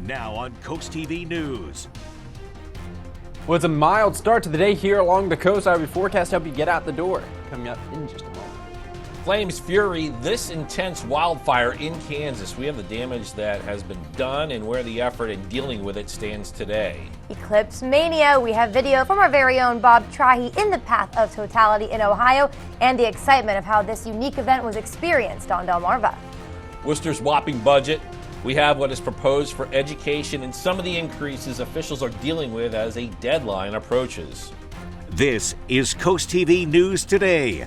Now on CoastTV News. Well, it's a mild start to the day here along the coast. Our forecast help you get out the door. Coming up in just a moment. Flames fury, this intense wildfire in Kansas. We have the damage that has been done and where the effort in dealing with it stands today. Eclipse mania. We have video from our very own Bob Trahi in the path of totality in Ohio and the excitement of how this unique event was experienced on Delmarva. Worcester's whopping budget. We have what is proposed for education and some of the increases officials are dealing with as a deadline approaches. This is CoastTV News Today.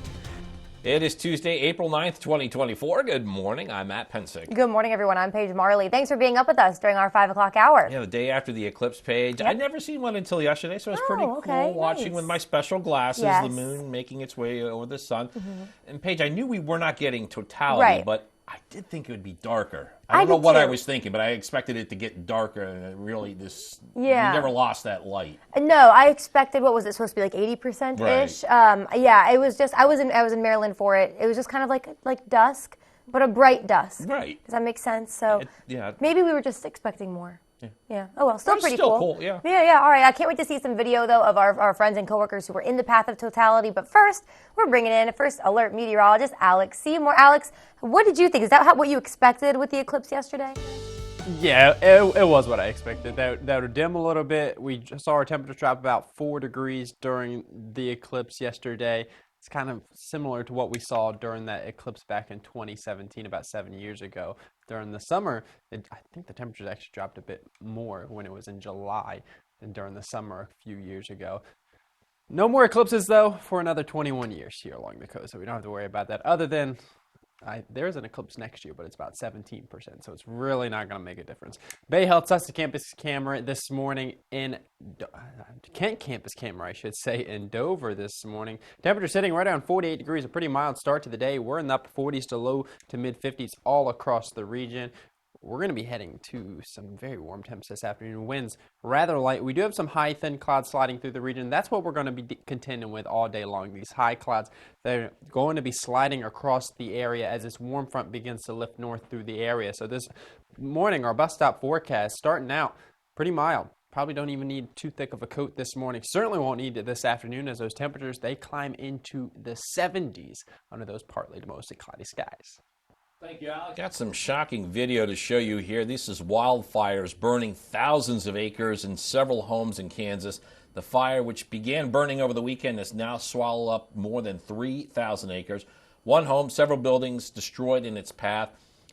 It is Tuesday, April 9th, 2024. Good morning. I'm Matt Pensick. Good morning, everyone. I'm Paige Marley. Thanks for being up with us during our 5 o'clock hour. Yeah, the day after the eclipse, Paige. Yep. I'd never seen one until yesterday, so it was pretty cool watching with my special glasses, the moon making its way over the sun. And Paige, I knew we were not getting totality, but I did think it would be darker. I don't know what I was thinking, but I expected it to get darker. And really, we never lost that light. No, I expected, what was it supposed to be, like 80%-ish? Right. Yeah, it was just, I was in Maryland for it. It was just kind of like dusk, but a bright dusk. Right. Does that make sense? So yeah. Maybe we were just expecting more. Yeah. Oh, well, still pretty cool. Yeah. Yeah. All right. I can't wait to see some video, though, of our friends and coworkers who were in the path of totality. But first, we're bringing in first alert meteorologist Alex Seymour. Alex, what did you think? Is that what you expected with the eclipse yesterday? Yeah, it was what I expected. That would dim a little bit. We saw our temperature drop about 4 degrees during the eclipse yesterday. It's kind of similar to what we saw during that eclipse back in 2017, about 7 years ago. During the summer, I think the temperatures actually dropped a bit more when it was in July than during the summer a few years ago. No more eclipses, though, for another 21 years here along the coast, so we don't have to worry about that. Other than, there is an eclipse next year, but it's about 17%, so it's really not going to make a difference. Bay Health Sussex Campus camera this morning in Kent Campus camera, I should say, in Dover this morning. Temperature sitting right around 48 degrees, a pretty mild start to the day. We're in the upper 40s to low to mid 50s all across the region. We're going to be heading to some very warm temps this afternoon. Winds rather light. We do have some high, thin clouds sliding through the region. That's what we're going to be contending with all day long. These high clouds, they're going to be sliding across the area as this warm front begins to lift north through the area. So this morning, our bus stop forecast starting out pretty mild. Probably don't even need too thick of a coat this morning. Certainly won't need it this afternoon as those temperatures, they climb into the 70s under those partly to mostly cloudy skies. Thank you, Alex. Got some shocking video to show you here. This is wildfires burning thousands of acres in several homes in Kansas. The fire, which began burning over the weekend, has now swallowed up more than 3,000 acres. One home, several buildings destroyed in its path.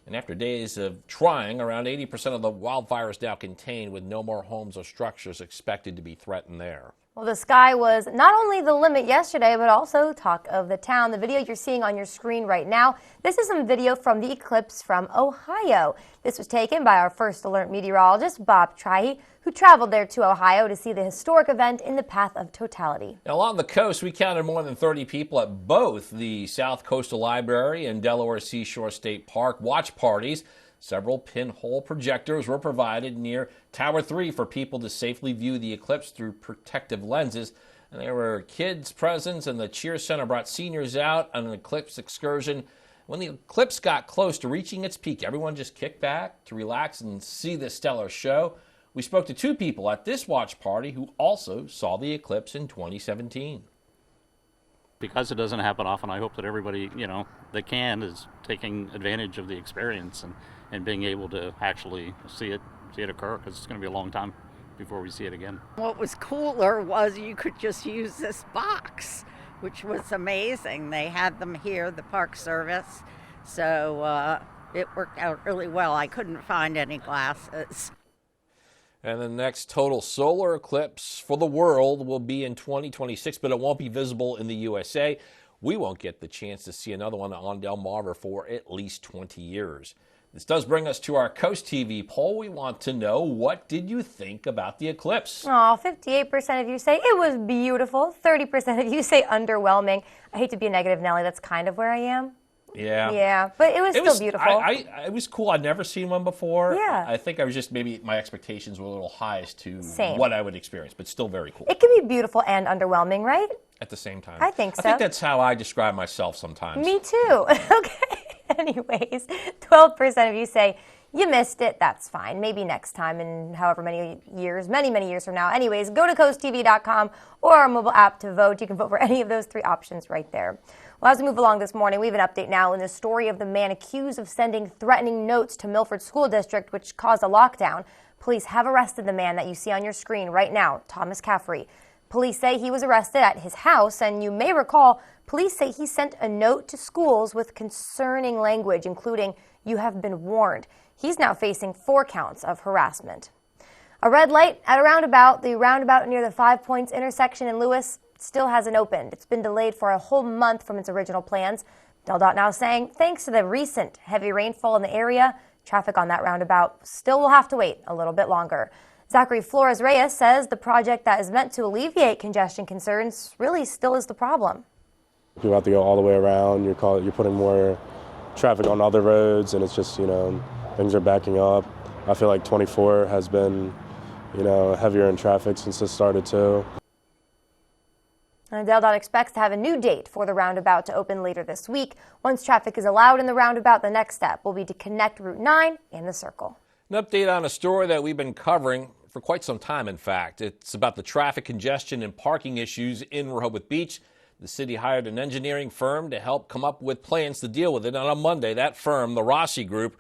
And after days of trying, around 80% of the wildfire is now contained, with no more homes or structures expected to be threatened there. Well, the sky was not only the limit yesterday, but also talk of the town. The video you're seeing on your screen right now, this is some video from the eclipse from Ohio. This was taken by our first alert meteorologist, Bob Trahi, who traveled there to Ohio to see the historic event in the path of totality. Now, along the coast, we counted more than 30 people at both the South Coastal Library and Delaware Seashore State Park watch parties. Several pinhole projectors were provided near Tower 3 for people to safely view the eclipse through protective lenses. And there were kids present, and the Cheer Center brought seniors out on an eclipse excursion. When the eclipse got close to reaching its peak, everyone just kicked back to relax and see the stellar show. We spoke to 2 people at this watch party who also saw the eclipse in 2017. Because it doesn't happen often, I hope that everybody, that can, is taking advantage of the experience and being able to actually see it occur, because it's going to be a long time before we see it again. What was cooler was you could just use this box, which was amazing. They had them here, the Park Service, so it worked out really well. I couldn't find any glasses. And the next total solar eclipse for the world will be in 2026, but it won't be visible in the USA. We won't get the chance to see another one on Delmarva for at least 20 years. This does bring us to our CoastTV poll. We want to know, what did you think about the eclipse? Oh, 58% of you say it was beautiful. 30% of you say underwhelming. I hate to be a negative Nelly. That's kind of where I am. Yeah, but it was still beautiful. It was cool. I'd never seen one before. Yeah. I think I was just, maybe my expectations were a little high as to what I would experience, but still very cool. It can be beautiful and underwhelming, right? At the same time. I think so. I think that's how I describe myself sometimes. Me too. Okay. Anyways, 12% of you say you missed it, that's fine. Maybe next time in however many years, many years from now. Anyways, go to CoastTV.com or our mobile app to vote. You can vote for any of those 3 options right there. Well, as we move along this morning, we have an update now in the story of the man accused of sending threatening notes to Milford School District, which caused a lockdown. Police have arrested the man that you see on your screen right now, Thomas Caffrey. Police say he was arrested at his house, and you may recall, police say he sent a note to schools with concerning language, including, "You have been warned." He's now facing 4 counts of harassment. A red light at a roundabout, the roundabout near the 5 Points intersection in Lewis, still hasn't opened. It's been delayed for a whole month from its original plans. DelDOT now saying, thanks to the recent heavy rainfall in the area, traffic on that roundabout still will have to wait a little bit longer. Zachary Flores-Reyes says the project that is meant to alleviate congestion concerns really still is the problem. You have to go all the way around. You're putting more traffic on other roads, and it's just, things are backing up. I feel like 24 has been, heavier in traffic since this started too. And DelDOT expects to have a new date for the roundabout to open later this week. Once traffic is allowed in the roundabout, the next step will be to connect Route 9 and the Circle. An update on a story that we've been covering for quite some time, in fact. It's about the traffic congestion and parking issues in Rehoboth Beach. The city hired an engineering firm to help come up with plans to deal with it. And on Monday, that firm, the Rossi Group,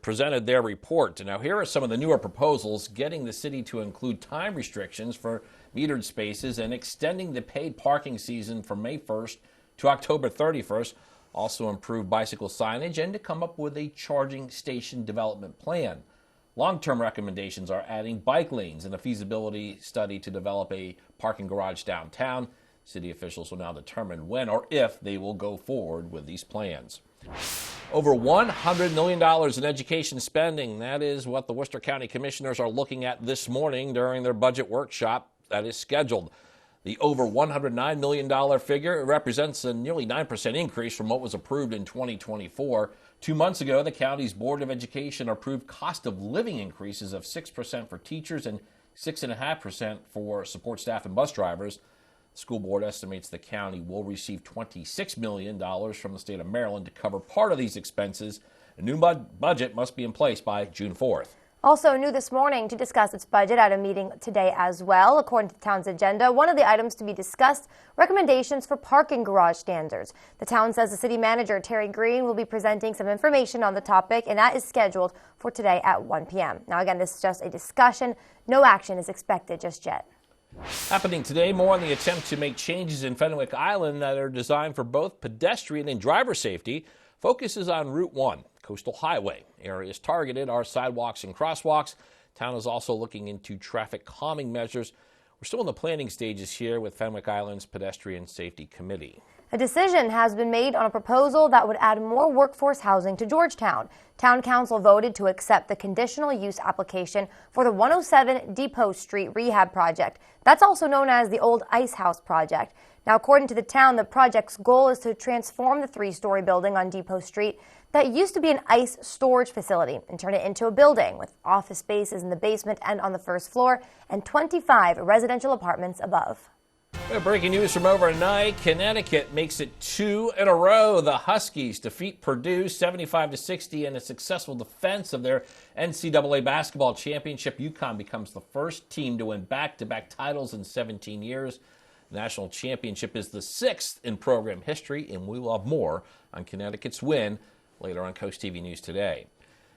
presented their report. Now, here are some of the newer proposals, getting the city to include time restrictions for metered spaces and extending the paid parking season from May 1st to October 31st. Also improve bicycle signage and to come up with a charging station development plan. Long-term recommendations are adding bike lanes and a feasibility study to develop a parking garage downtown. City officials will now determine when or if they will go forward with these plans. Over $100 million in education spending. That is what the Worcester County Commissioners are looking at this morning during their budget workshop that is scheduled. The over $109 million figure represents a nearly 9% increase from what was approved in 2024. 2 months ago, the county's Board of Education approved cost of living increases of 6% for teachers and 6.5% for support staff and bus drivers. The school board estimates the county will receive $26 million from the state of Maryland to cover part of these expenses. A new budget must be in place by June 4th. Also new this morning to discuss its budget at a meeting today as well. According to the town's agenda, one of the items to be discussed, recommendations for parking garage standards. The town says the city manager, Terry Green, will be presenting some information on the topic, and that is scheduled for today at 1 p.m. Now, again, this is just a discussion. No action is expected just yet. Happening today, more on the attempt to make changes in Fenwick Island that are designed for both pedestrian and driver safety. Focuses on Route 1, Coastal Highway. Areas targeted are sidewalks and crosswalks. Town is also looking into traffic calming measures. We're still in the planning stages here with Fenwick Island's Pedestrian Safety Committee. A decision has been made on a proposal that would add more workforce housing to Georgetown. Town Council voted to accept the conditional use application for the 107 Depot Street Rehab Project. That's also known as the Old Ice House Project. Now, according to the town, the project's goal is to transform the 3-story building on Depot Street that used to be an ice storage facility and turn it into a building with office spaces in the basement and on the first floor and 25 residential apartments above. Breaking news from overnight. Connecticut makes it 2 in a row. The Huskies defeat Purdue 75-60 in a successful defense of their NCAA basketball championship. UConn becomes the first team to win back-to-back titles in 17 years. The national championship is the 6th in program history, and we will have more on Connecticut's win later on Coast TV News Today.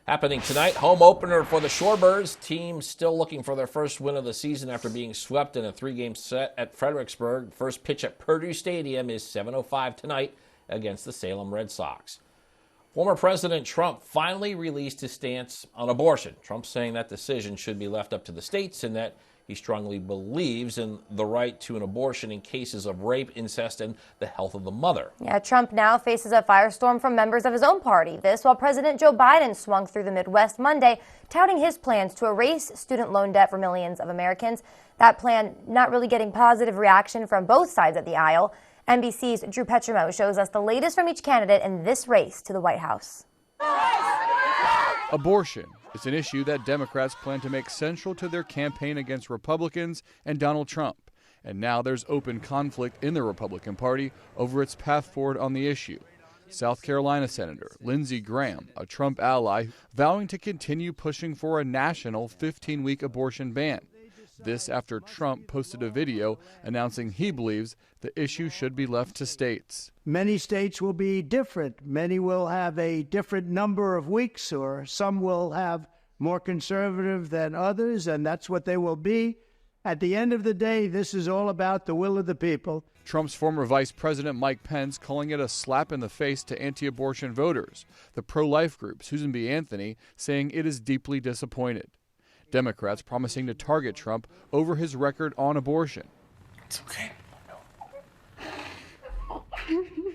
Happening tonight, home opener for the Shorebirds. Team still looking for their first win of the season after being swept in a 3-game set at Fredericksburg. First pitch at Purdue Stadium is 7:05 tonight against the Salem Red Sox. Former President Trump finally released his stance on abortion. Trump saying that decision should be left up to the states and that he strongly believes in the right to an abortion in cases of rape, incest, and the health of the mother. Yeah, Trump now faces a firestorm from members of his own party. This while President Joe Biden swung through the Midwest Monday, touting his plans to erase student loan debt for millions of Americans. That plan not really getting positive reaction from both sides of the aisle. NBC's Drew Petrimo shows us the latest from each candidate in this race to the White House. Abortion is an issue that Democrats plan to make central to their campaign against Republicans and Donald Trump. And now there's open conflict in the Republican Party over its path forward on the issue. South Carolina Senator Lindsey Graham, a Trump ally, vowing to continue pushing for a national 15-week abortion ban. This after Trump posted a video announcing he believes the issue should be left to states. Many states will be different. Many will have a different number of weeks, or some will have more conservative than others, and that's what they will be. At the end of the day, this is all about the will of the people. Trump's former Vice President Mike Pence calling it a slap in the face to anti-abortion voters. The pro-life group, Susan B. Anthony, saying it is deeply disappointed. Democrats promising to target Trump over his record on abortion. It's okay.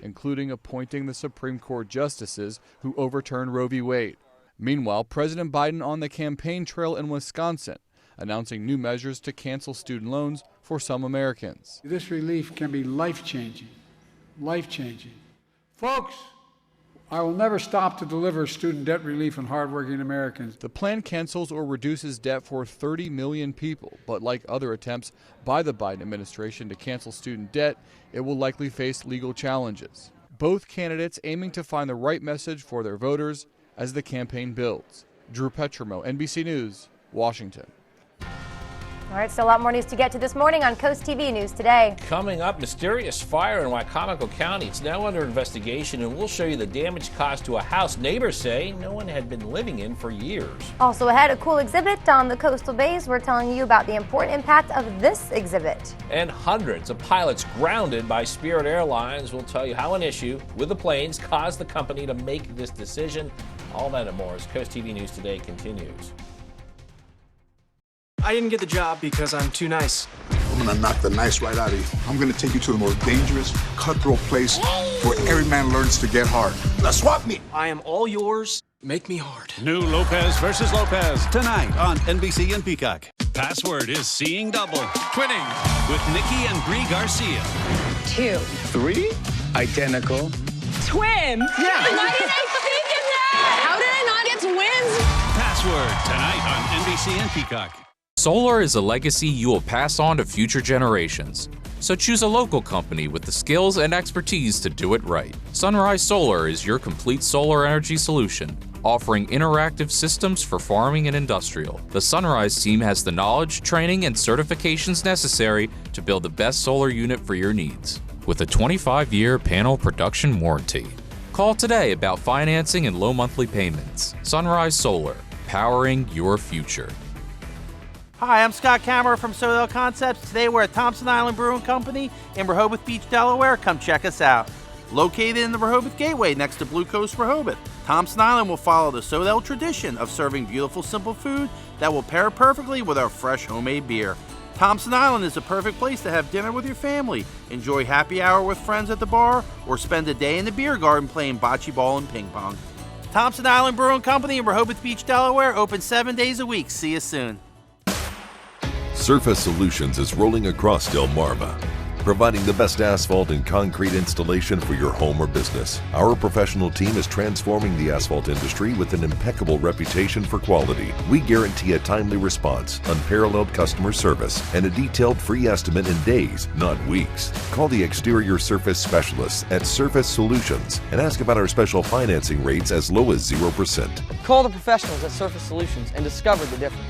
Including appointing the Supreme Court justices who overturned Roe v. Wade. Meanwhile, President Biden on the campaign trail in Wisconsin, announcing new measures to cancel student loans for some Americans. This relief can be life-changing, life-changing. Folks, I will never stop to deliver student debt relief on hardworking Americans. The plan cancels or reduces debt for 30 million people, but like other attempts by the Biden administration to cancel student debt, it will likely face legal challenges. Both candidates aiming to find the right message for their voters as the campaign builds. Drew Petrimo, NBC News, Washington. All right, still a lot more news to get to this morning on Coast TV News Today. Coming up, mysterious fire in Wycomico County. It's now under investigation, and we'll show you the damage caused to a house neighbors say no one had been living in for years. Also ahead, a cool exhibit on the coastal bays. We're telling you about the important impact of this exhibit. And hundreds of pilots grounded by Spirit Airlines. We'll tell you how an issue with the planes caused the company to make this decision. All that and more as Coast TV News Today continues. I didn't get the job because I'm too nice. I'm gonna knock the nice right out of you. I'm gonna take you to the most dangerous, cutthroat place where every man learns to get hard. Now swap me. I am all yours. Make me hard. New Lopez versus Lopez tonight on NBC and Peacock. Password is seeing double. Twinning with Nikki and Brie Garcia. 2. 3 identical Twins! Yeah. Why did I think of that? How did I not get twins? Password tonight on NBC and Peacock. Solar is a legacy you will pass on to future generations. So choose a local company with the skills and expertise to do it right. Sunrise Solar is your complete solar energy solution, offering interactive systems for farming and industrial. The Sunrise team has the knowledge, training, and certifications necessary to build the best solar unit for your needs, with a 25-year panel production warranty. Call today about financing and low monthly payments. Sunrise Solar, powering your future. Hi, I'm Scott Kammerer from Sodell Concepts. Today we're at Thompson Island Brewing Company in Rehoboth Beach, Delaware. Come check us out. Located in the Rehoboth Gateway next to Blue Coast Rehoboth, Thompson Island will follow the Sodell tradition of serving beautiful, simple food that will pair perfectly with our fresh homemade beer. Thompson Island is a perfect place to have dinner with your family, enjoy happy hour with friends at the bar, or spend a day in the beer garden playing bocce ball and ping pong. Thompson Island Brewing Company in Rehoboth Beach, Delaware, open 7 days a week. See you soon. Surface Solutions is rolling across Delmarva, providing the best asphalt and concrete installation for your home or business. Our professional team is transforming the asphalt industry with an impeccable reputation for quality. We guarantee a timely response, unparalleled customer service, and a detailed free estimate in days, not weeks. Call the exterior surface specialists at Surface Solutions and ask about our special financing rates as low as 0%. Call the professionals at Surface Solutions and discover the difference.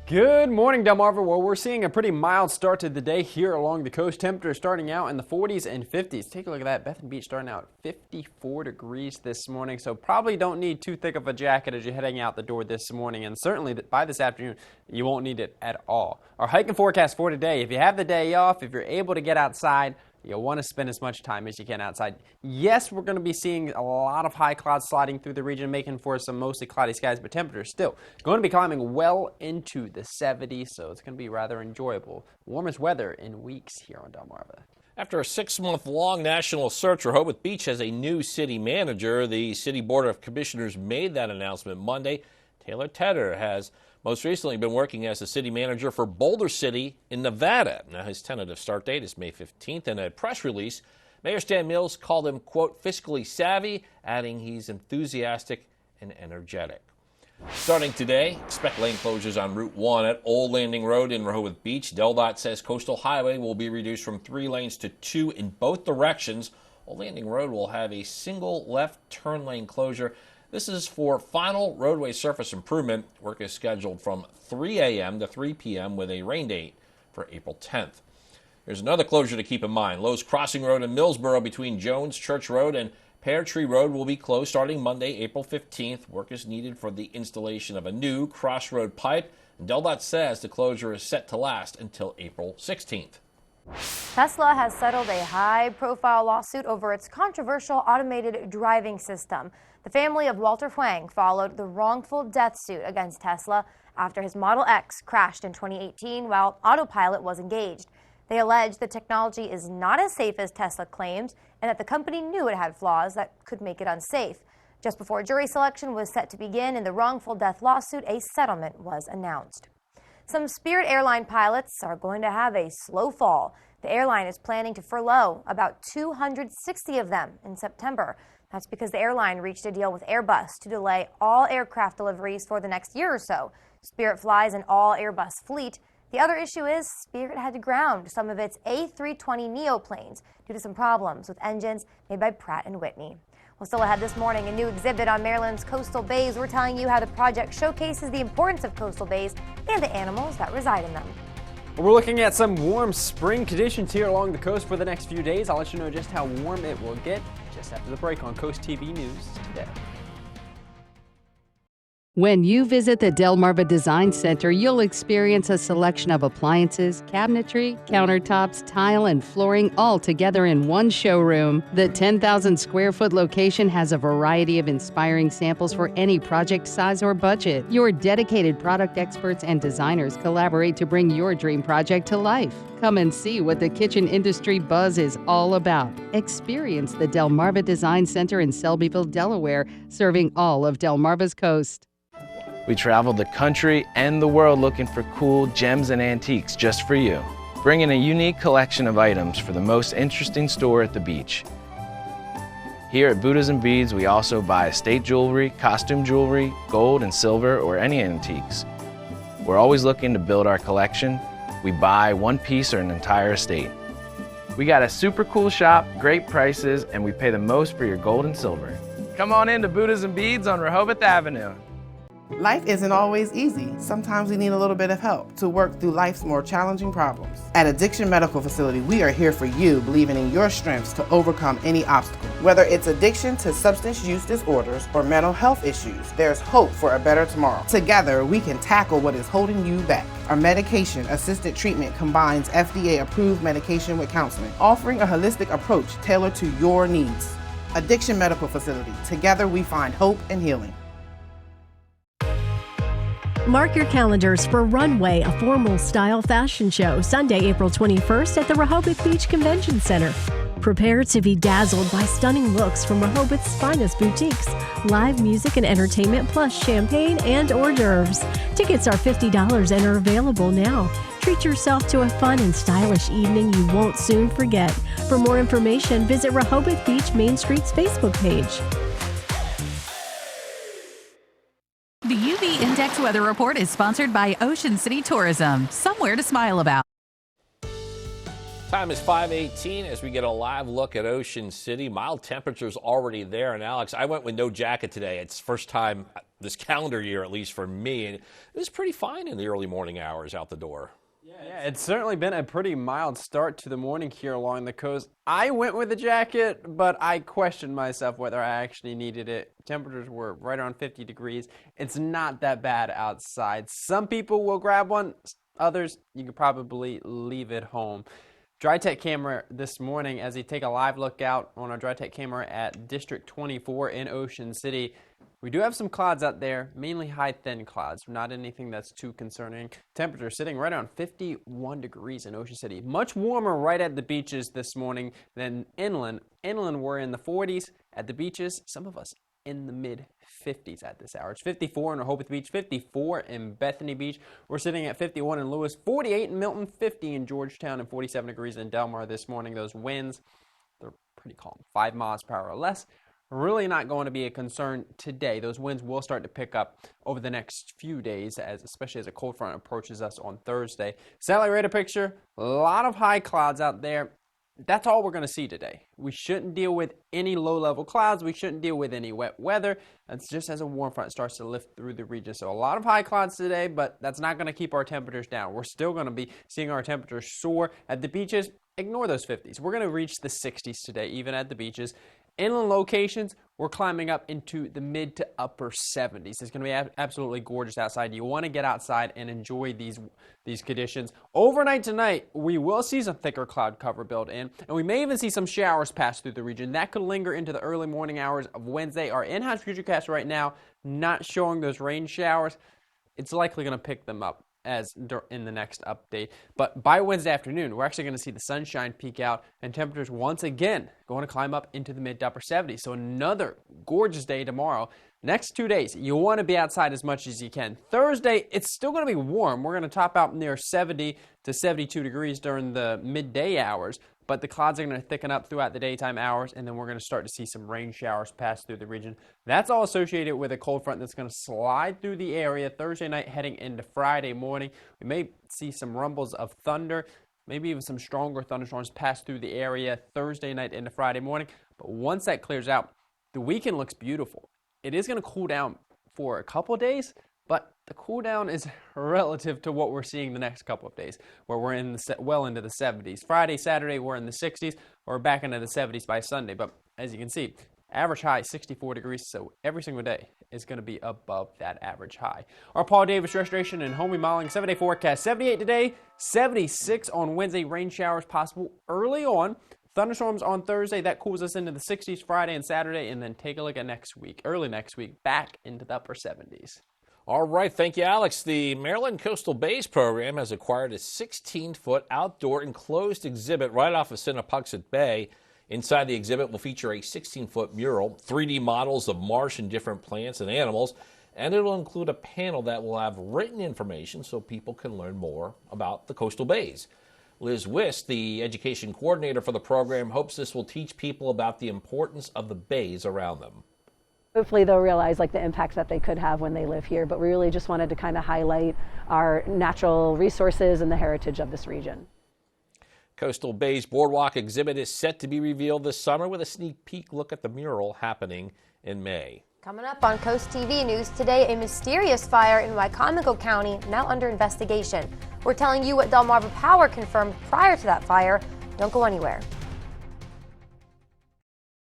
Good morning, Delmarva. Well, we're seeing a pretty mild start to the day here along the coast. Temperatures starting out in the 40s and 50s. Take a look at that. Bethany Beach starting out at 54 degrees this morning. So probably don't need too thick of a jacket as you're heading out the door this morning. And certainly by this afternoon, you won't need it at all. Our hiking forecast for today, if you have the day off, if you're able to get outside, you'll want to spend as much time as you can outside. Yes, we're going to be seeing a lot of high clouds sliding through the region, making for some mostly cloudy skies, but temperatures still going to be climbing well into the 70s, so it's going to be rather enjoyable. Warmest weather in weeks here on Delmarva. After a 6-month-long national search, Rehoboth Beach has a new city manager. The City Board of Commissioners made that announcement Monday. Taylor Tedder has most recently been working as the city manager for Boulder City in Nevada. Now, his tentative start date is May 15th. In a press release, Mayor Stan Mills called him, quote, fiscally savvy, adding he's enthusiastic and energetic. Starting today, expect lane closures on Route 1 at Old Landing Road in Rehoboth Beach. DelDOT says Coastal Highway will be reduced from 3 lanes to 2 in both directions. Old Landing Road will have a single left turn lane closure. This is for final roadway surface improvement. Work is scheduled from 3 a.m. to 3 p.m. with a rain date for April 10th. There's another closure to keep in mind. Lowe's Crossing Road in Millsboro between Jones Church Road and Pear Tree Road will be closed starting Monday, April 15th. Work is needed for the installation of a new crossroad pipe. And DelDOT says the closure is set to last until April 16th. Tesla has settled a high-profile lawsuit over its controversial automated driving system. The family of Walter Huang followed the wrongful death suit against Tesla after his Model X crashed in 2018 while autopilot was engaged. They allege the technology is not as safe as Tesla claims and that the company knew it had flaws that could make it unsafe. Just before jury selection was set to begin in the wrongful death lawsuit, a settlement was announced. Some Spirit airline pilots are going to have a slow fall. The airline is planning to furlough about 260 of them in September. That's because the airline reached a deal with Airbus to delay all aircraft deliveries for the next year or so. Spirit flies an all Airbus fleet. The other issue is Spirit had to ground some of its A320neo planes due to some problems with engines made by Pratt & Whitney. Well, still ahead this morning, a new exhibit on Maryland's coastal bays. We're telling you how the project showcases the importance of coastal bays and the animals that reside in them. We're looking at some warm spring conditions here along the coast for the next few days. I'll let you know just how warm it will get just after the break on CoastTV News Today. When you visit the Delmarva Design Center, you'll experience a selection of appliances, cabinetry, countertops, tile, and flooring all together in one showroom. The 10,000 square foot location has a variety of inspiring samples for any project size or budget. Your dedicated product experts and designers collaborate to bring your dream project to life. Come and see what the kitchen industry buzz is all about. Experience the Delmarva Design Center in Selbyville, Delaware, serving all of Delmarva's coast. We traveled the country and the world looking for cool gems and antiques just for you. Bringing a unique collection of items for the most interesting store at the beach. Here at Buddhas and Beads, we also buy estate jewelry, costume jewelry, gold and silver, or any antiques. We're always looking to build our collection. We buy one piece or an entire estate. We got a super cool shop, great prices, and we pay the most for your gold and silver. Come on in to Buddhas and Beads on Rehoboth Avenue. Life isn't always easy. Sometimes we need a little bit of help to work through life's more challenging problems. At Addiction Medical Facility, we are here for you, believing in your strengths to overcome any obstacle. Whether it's addiction to substance use disorders or mental health issues, there's hope for a better tomorrow. Together, we can tackle what is holding you back. Our medication-assisted treatment combines FDA-approved medication with counseling, offering a holistic approach tailored to your needs. Addiction Medical Facility. Together, we find hope and healing. Mark your calendars for Runway, a formal style fashion show, Sunday, April 21st at the Rehoboth Beach Convention Center. Prepare to be dazzled by stunning looks from Rehoboth's finest boutiques, live music and entertainment, plus champagne and hors d'oeuvres. Tickets are $50 and are available now. Treat yourself to a fun and stylish evening you won't soon forget. For more information, visit Rehoboth Beach Main Street's Facebook page. The UV Index Weather Report is sponsored by Ocean City Tourism. Somewhere to smile about. Time is 5:18 as we get a live look at Ocean City. Mild temperatures already there. And Alex, I went with no jacket today. It's first time this calendar year, at least for me. And it was pretty fine in the early morning hours out the door. Yeah, it's certainly been a pretty mild start to the morning here along the coast. I went with a jacket, but I questioned myself whether I actually needed it. Temperatures were right around 50 degrees. It's not that bad outside. Some people will grab one. Others, you could probably leave it home. DryTech camera this morning as we take a live look out on our DryTech camera at District 24 in Ocean City. We do have some clouds out there, mainly high thin clouds, not anything that's too concerning. Temperature sitting right around 51 degrees in Ocean City. Much warmer right at the beaches this morning than inland. Inland we're in the 40s. At the beaches, some of us in the mid 50s at this hour. It's 54 in Rehoboth Beach, 54 in Bethany Beach. We're sitting at 51 in Lewis, 48 in Milton, 50 in Georgetown, and 47 degrees in Delmar this morning. Those winds, they're pretty calm. 5 miles per hour or less. really not going to be a concern today. Those winds will start to pick up over the next few days, especially as a cold front approaches us on Thursday. Satellite radar picture, a lot of high clouds out there. That's all we're going to see today. We shouldn't deal with any low-level clouds. We shouldn't deal with any wet weather. That's just as a warm front starts to lift through the region. So a lot of high clouds today, but that's not going to keep our temperatures down. We're still going to be seeing our temperatures soar at the beaches. Ignore those 50s. We're going to reach the 60s today, even at the beaches. Inland locations, we're climbing up into the mid to upper 70s. It's going to be absolutely gorgeous outside. You want to get outside and enjoy these conditions. Overnight tonight, we will see some thicker cloud cover build in, and we may even see some showers pass through the region. That could linger into the early morning hours of Wednesday. Our in-house futurecast right now not showing those rain showers. It's likely going to pick them up in the next update. But by Wednesday afternoon, we're actually going to see the sunshine peak out and temperatures once again going to climb up into the mid to upper 70s. So another gorgeous day tomorrow. Next 2 days, you want to be outside as much as you can. Thursday, it's still going to be warm. We're going to top out near 70 to 72 degrees during the midday hours. But the clouds are going to thicken up throughout the daytime hours, and then we're going to start to see some rain showers pass through the region. That's all associated with a cold front that's going to slide through the area Thursday night heading into Friday morning. We may see some rumbles of thunder, maybe even some stronger thunderstorms pass through the area Thursday night into Friday morning. But once that clears out, the weekend looks beautiful. It is going to cool down for a couple of days, but the cool down is relative to what we're seeing the next couple of days, where we're in well into the 70s. Friday, Saturday, we're in the 60s, or back into the 70s by Sunday. But as you can see, average high 64 degrees, so every single day is going to be above that average high. Our Paul Davis Restoration and Home Remodeling 7-day forecast: 78 today, 76 on Wednesday. Rain showers possible early on. Thunderstorms on Thursday. That cools us into the 60s Friday and Saturday, and then take a look at next week, early next week, back into the upper 70s. All right, thank you, Alex. The Maryland Coastal Bays program has acquired a 16-foot outdoor enclosed exhibit right off of Sinnapuxet Bay. Inside the exhibit will feature a 16-foot mural, 3D models of marsh and different plants and animals, and it will include a panel that will have written information so people can learn more about the coastal bays. Liz Wist, the education coordinator for the program, hopes this will teach people about the importance of the bays around them. Hopefully they'll realize the impacts that they could have when they live here, but we really just wanted to kind of highlight our natural resources and the heritage of this region. Coastal Bays Boardwalk exhibit is set to be revealed this summer with a sneak peek look at the mural happening in May. Coming up on Coast TV News today, a mysterious fire in Wycomico County now under investigation. We're telling you what Delmarva Power confirmed prior to that fire. Don't go anywhere.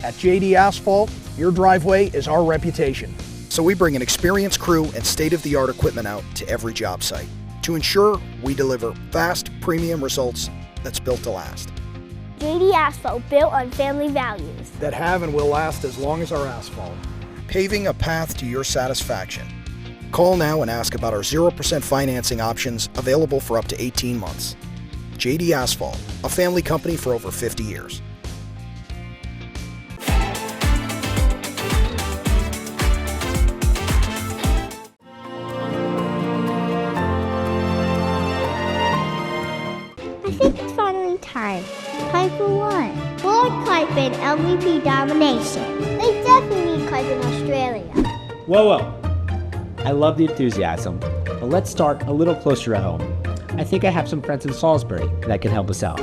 At JD Asphalt, your driveway is our reputation. So we bring an experienced crew and state-of-the-art equipment out to every job site to ensure we deliver fast, premium results that's built to last. JD Asphalt, built on family values that have and will last as long as our asphalt. Paving a path to your satisfaction. Call now and ask about our 0% financing options available for up to 18 months. JD Asphalt, a family company for over 50 years. Time for one. Lord Kuiper MVP domination. They definitely need Kuiper in Australia. Whoa. I love the enthusiasm, but let's start a little closer at home. I think I have some friends in Salisbury that can help us out.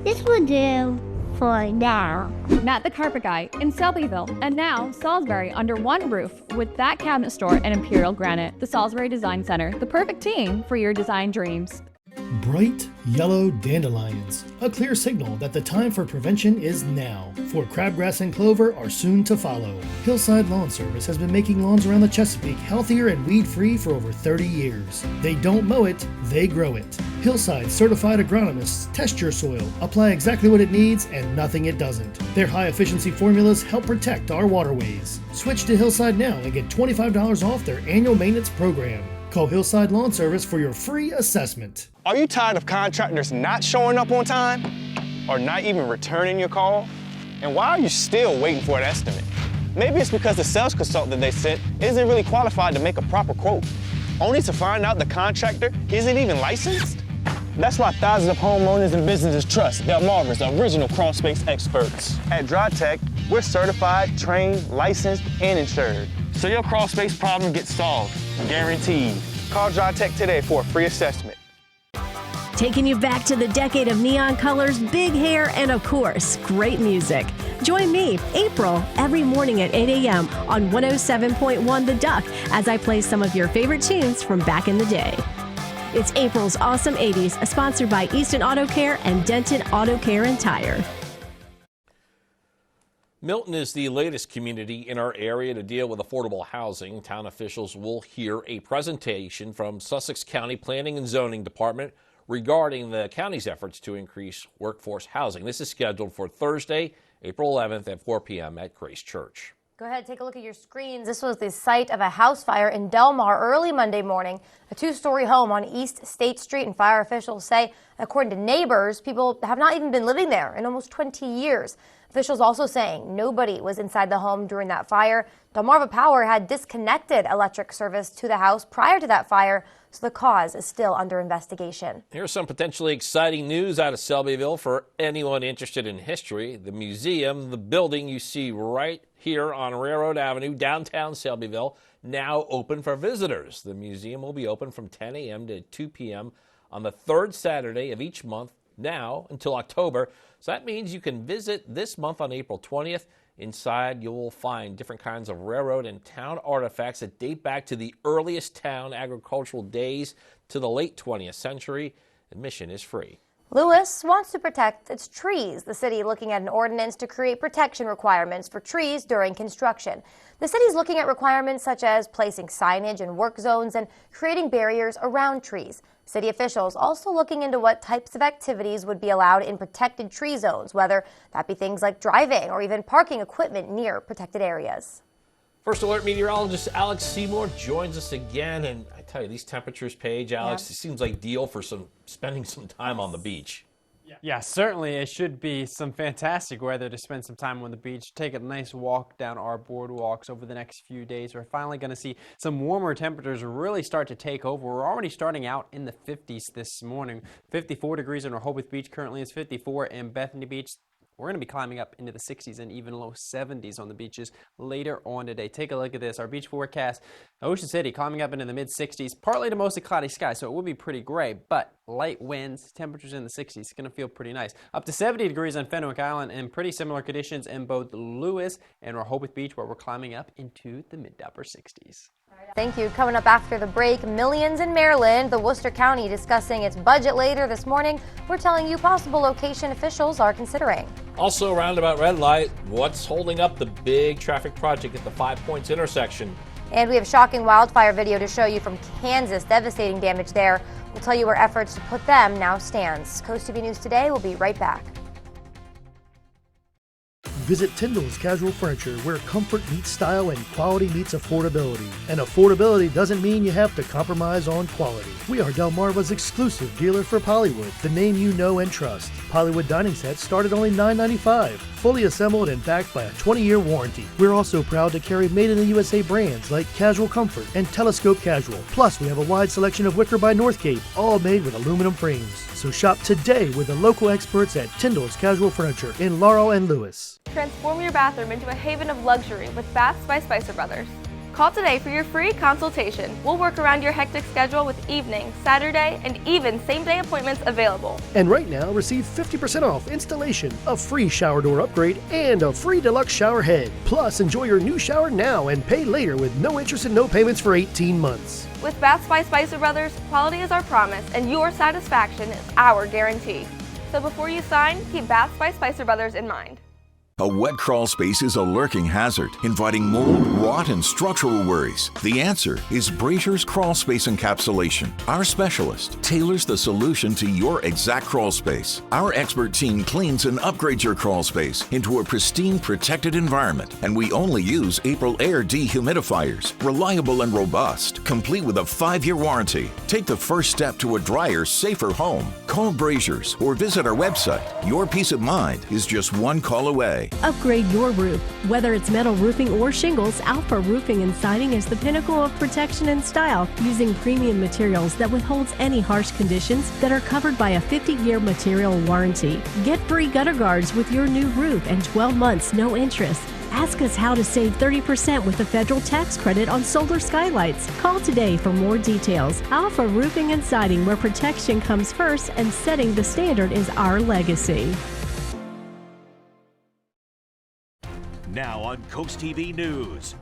This will do for now. Matt the Carpet Guy in Selbyville, and now Salisbury under one roof with that cabinet store and Imperial Granite. The Salisbury Design Center, the perfect team for your design dreams. Bright yellow dandelions, a clear signal that the time for prevention is now, for crabgrass and clover are soon to follow. Hillside Lawn Service has been making lawns around the Chesapeake healthier and weed-free for over 30 years. They don't mow it, they grow it. Hillside certified agronomists test your soil, apply exactly what it needs and nothing it doesn't. Their high-efficiency formulas help protect our waterways. Switch to Hillside now and get $25 off their annual maintenance program. Call Hillside Lawn Service for your free assessment. Are you tired of contractors not showing up on time or not even returning your call? And why are you still waiting for an estimate? Maybe it's because the sales consultant they sent isn't really qualified to make a proper quote, only to find out the contractor isn't even licensed? That's why thousands of homeowners and businesses trust Delmarva's original crawl space experts. At DryTech, We're certified, trained, licensed, and insured. So your crawl space problem gets solved, guaranteed. Call Dry Tech today for a free assessment. Taking you back to the decade of neon colors, big hair, and of course, great music. Join me, April, every morning at 8 a.m. on 107.1 The Duck as I play some of your favorite tunes from back in the day. It's April's Awesome 80s, sponsored by Easton Auto Care and Denton Auto Care and Tire. Milton is the latest community in our area to deal with affordable housing. Town officials will hear a presentation from Sussex County Planning and Zoning Department regarding the county's efforts to increase workforce housing. This is scheduled for Thursday, April 11th at 4 p.m. at Grace Church. Go ahead, take a look at your screens. This was the site of a house fire in Del Mar early Monday morning. A two-story home on East State Street, and fire officials say, according to neighbors, people have not even been living there in almost 20 years. Officials also saying nobody was inside the home during that fire. Delmarva Power had disconnected electric service to the house prior to that fire, so the cause is still under investigation. Here's some potentially exciting news out of Selbyville for anyone interested in history. The museum, the building you see right here on Railroad Avenue, downtown Selbyville, now open for visitors. The museum will be open from 10 a.m. to 2 p.m. on the third Saturday of each month, now until October. So that means you can visit this month on April 20th. Inside, you will find different kinds of railroad and town artifacts that date back to the earliest town agricultural days to the late 20th century. Admission is free. Lewis wants to protect its trees. The city looking at an ordinance to create protection requirements for trees during construction. The city's looking at requirements such as placing signage in work zones and creating barriers around trees. City officials also looking into what types of activities would be allowed in protected tree zones, whether that be things like driving or even parking equipment near protected areas. First Alert meteorologist Alex Seymour joins us again, and I tell you, these temperatures, Paige, Alex, it seems ideal for spending some time on the beach. Yeah, certainly it should be some fantastic weather to spend some time on the beach. Take a nice walk down our boardwalks over the next few days. We're finally going to see some warmer temperatures really start to take over. We're already starting out in the 50s this morning. 54 degrees in Rehoboth Beach currently is 54 in Bethany Beach. We're going to be climbing up into the 60s and even low 70s on the beaches later on today. Take a look at this. Our beach forecast, Ocean City climbing up into the mid-60s, partly to mostly cloudy skies, so it would be pretty gray, but light winds, temperatures in the 60s. It's going to feel pretty nice. Up to 70 degrees on Fenwick Island and pretty similar conditions in both Lewis and Rehoboth Beach, where we're climbing up into the mid to upper 60s. Thank you. Coming up after the break, millions in Maryland, the Worcester County discussing its budget later this morning. We're telling you possible location officials are considering. Also, roundabout red light, what's holding up the big traffic project at the 5 Points intersection? And we have shocking wildfire video to show you from Kansas, devastating damage there. We'll tell you where efforts to put them now stands. CoastTV News Today will be right back. Visit Tyndall's Casual Furniture, where comfort meets style and quality meets affordability. And affordability doesn't mean you have to compromise on quality. We are Delmarva's exclusive dealer for Pollywood, the name you know and trust. Pollywood dining sets start at only $9.95, fully assembled and backed by a 20-year warranty. We're also proud to carry made-in-the-USA brands like Casual Comfort and Telescope Casual. Plus, we have a wide selection of wicker by Northcape, all made with aluminum frames. So shop today with the local experts at Tyndall's Casual Furniture in Laurel and Lewis. Transform your bathroom into a haven of luxury with Baths by Spicer Brothers. Call today for your free consultation. We'll work around your hectic schedule with evening, Saturday, and even same-day appointments available. And right now, receive 50% off installation, a free shower door upgrade, and a free deluxe shower head. Plus, enjoy your new shower now and pay later with no interest and no payments for 18 months. With Baths by Spicer Brothers, quality is our promise, and your satisfaction is our guarantee. So before you sign, keep Baths by Spicer Brothers in mind. A wet crawl space is a lurking hazard, inviting mold, rot, and structural worries. The answer is Brazier's Crawl Space Encapsulation. Our specialist tailors the solution to your exact crawl space. Our expert team cleans and upgrades your crawl space into a pristine, protected environment, and we only use April Air dehumidifiers, reliable and robust, complete with a 5-year warranty. Take the first step to a drier, safer home. Call Brazier's or visit our website. Your peace of mind is just one call away. today. Upgrade your roof. Whether it's metal roofing or shingles, Alpha Roofing and Siding is the pinnacle of protection and style, using premium materials that withholds any harsh conditions that are covered by a 50-year material warranty. Get free gutter guards with your new roof and 12 months no interest. Ask us how to save 30% with a federal tax credit on solar skylights. Call today for more details. Alpha Roofing and Siding, where protection comes first and setting the standard is our legacy. Now on CoastTV News.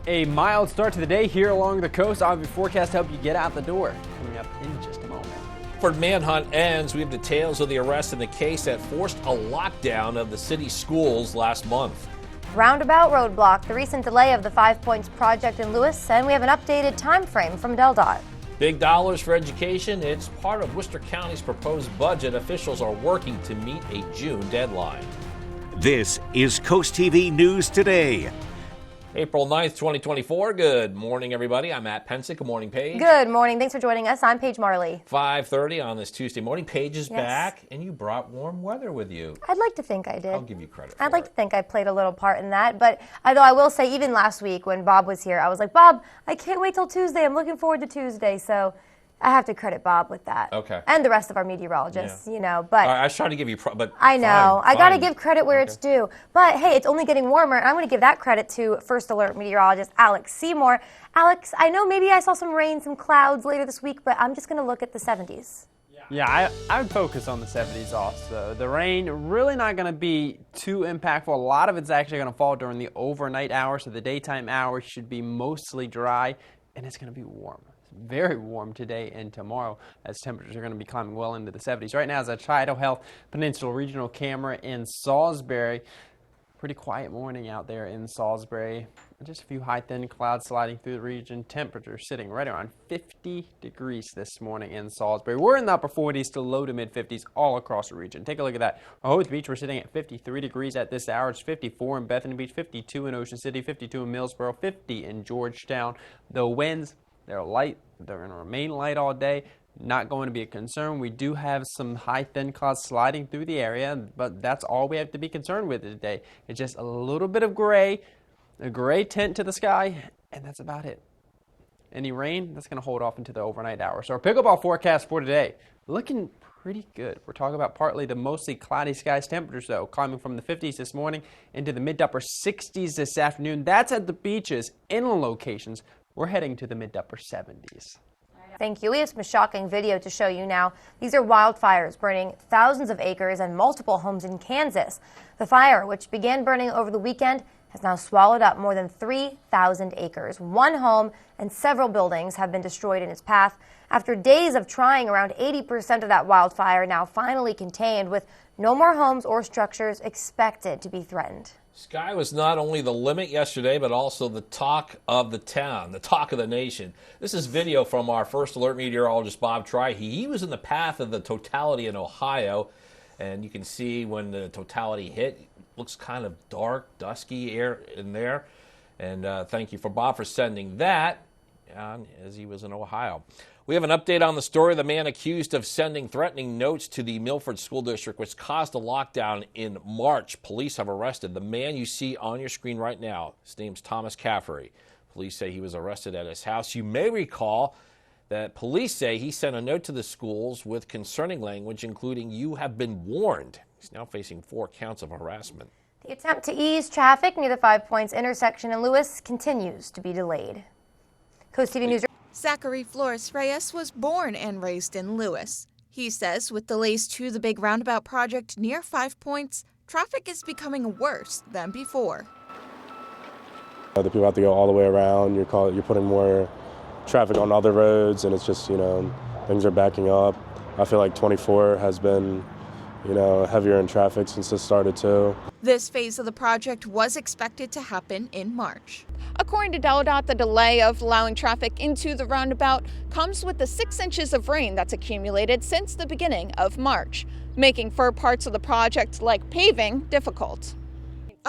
A mild start to the day here along the coast. I'll have your forecast to help you get out the door. Coming up in just a moment. For manhunt ends, we have details of the arrest in the case that forced a lockdown of the city's schools last month. Roundabout roadblock, the recent delay of the 5 Points project in Lewis, and we have an updated time frame from DelDOT. Big dollars for education. It's part of Worcester County's proposed budget. Officials are working to meet a June deadline. This is CoastTV News Today. April 9th, 2024. Good morning, everybody. I'm Matt Pensick. Good morning, Paige. Good morning. Thanks for joining us. I'm Paige Marley. 5:30 on this Tuesday morning. Paige is Yes. back, and you brought warm weather with you. I'd like to think I did. I'll give you credit for I'd like to think I played a little part in that. But although I will say, even last week when Bob was here, I was like, Bob, I can't wait till Tuesday. I'm looking forward to Tuesday. So I have to credit Bob with that. Okay. And the rest of our meteorologists, Yeah. you know. But I was trying to give you, but I know. I got to fine. give credit where it's due. But hey, it's only getting warmer, and I'm going to give that credit to First Alert meteorologist Alex Seymour. Alex, I know maybe I saw some rain, some clouds later this week, but I'm just going to look at the 70s. Yeah, I would focus on the 70s also. The rain really not going to be too impactful. A lot of it's actually going to fall during the overnight hours, so the daytime hours should be mostly dry, and it's going to be warm. Very warm today and tomorrow as temperatures are going to be climbing well into the 70s. Right now is a Chido Health Peninsula Regional camera in Salisbury. Pretty quiet morning out there in Salisbury. Just a few high thin clouds sliding through the region. Temperature sitting right around 50 degrees this morning in Salisbury. We're in the upper 40s to low to mid 50s all across the region. Take a look at that. Rehoboth Beach, we're sitting at 53 degrees at this hour. It's 54 in Bethany Beach, 52 in Ocean City, 52 in Millsboro, 50 in Georgetown. The winds, they're light. They're going to remain light all day. Not going to be a concern. We do have some high thin clouds sliding through the area, but that's all we have to be concerned with today. It's just a little bit of gray, a gray tint to the sky, and that's about it. Any rain, that's going to hold off into the overnight hours. So our pickleball forecast for today, looking pretty good. We're talking about partly to mostly cloudy skies. Temperatures, though, climbing from the 50s this morning into the mid to upper 60s this afternoon. That's at the beaches. Inland locations, we're heading to the mid to upper 70s. Thank you. We have some shocking video to show you now. These are wildfires burning thousands of acres and multiple homes in Kansas. The fire, which began burning over the weekend, has now swallowed up more than 3,000 acres. One home and several buildings have been destroyed in its path. After days of trying, around 80% of that wildfire now finally contained, with no more homes or structures expected to be threatened. Sky was not only the limit yesterday, but also the talk of the town, the talk of the nation. This is video from our First Alert meteorologist, Bob Trihey. He was in the path of the totality in Ohio, and you can see when the totality hit, it looks kind of dark, dusky air in there. And thank you for Bob for sending that as he was in Ohio. We have an update on the story of the man accused of sending threatening notes to the Milford School District, which caused a lockdown in March. Police have arrested the man you see on your screen right now. His name's Thomas Caffery. Police say he was arrested at his house. You may recall that police say he sent a note to the schools with concerning language, including, "You have been warned." He's now facing 4 counts of harassment. The attempt to ease traffic near the 5 Points intersection in Lewis continues to be delayed. CoastTV News. Zachary Flores Reyes was born and raised in Lewis. He says with delays to the big roundabout project near 5 Points, traffic is becoming worse than before. The people have to go all the way around. You're putting more traffic on other roads, and it's just, things are backing up. I feel like 24 has been, heavier in traffic since this started too. This phase of the project was expected to happen in March. According to DelDOT, the delay of allowing traffic into the roundabout comes with the 6 inches of rain that's accumulated since the beginning of March, making for parts of the project like paving difficult.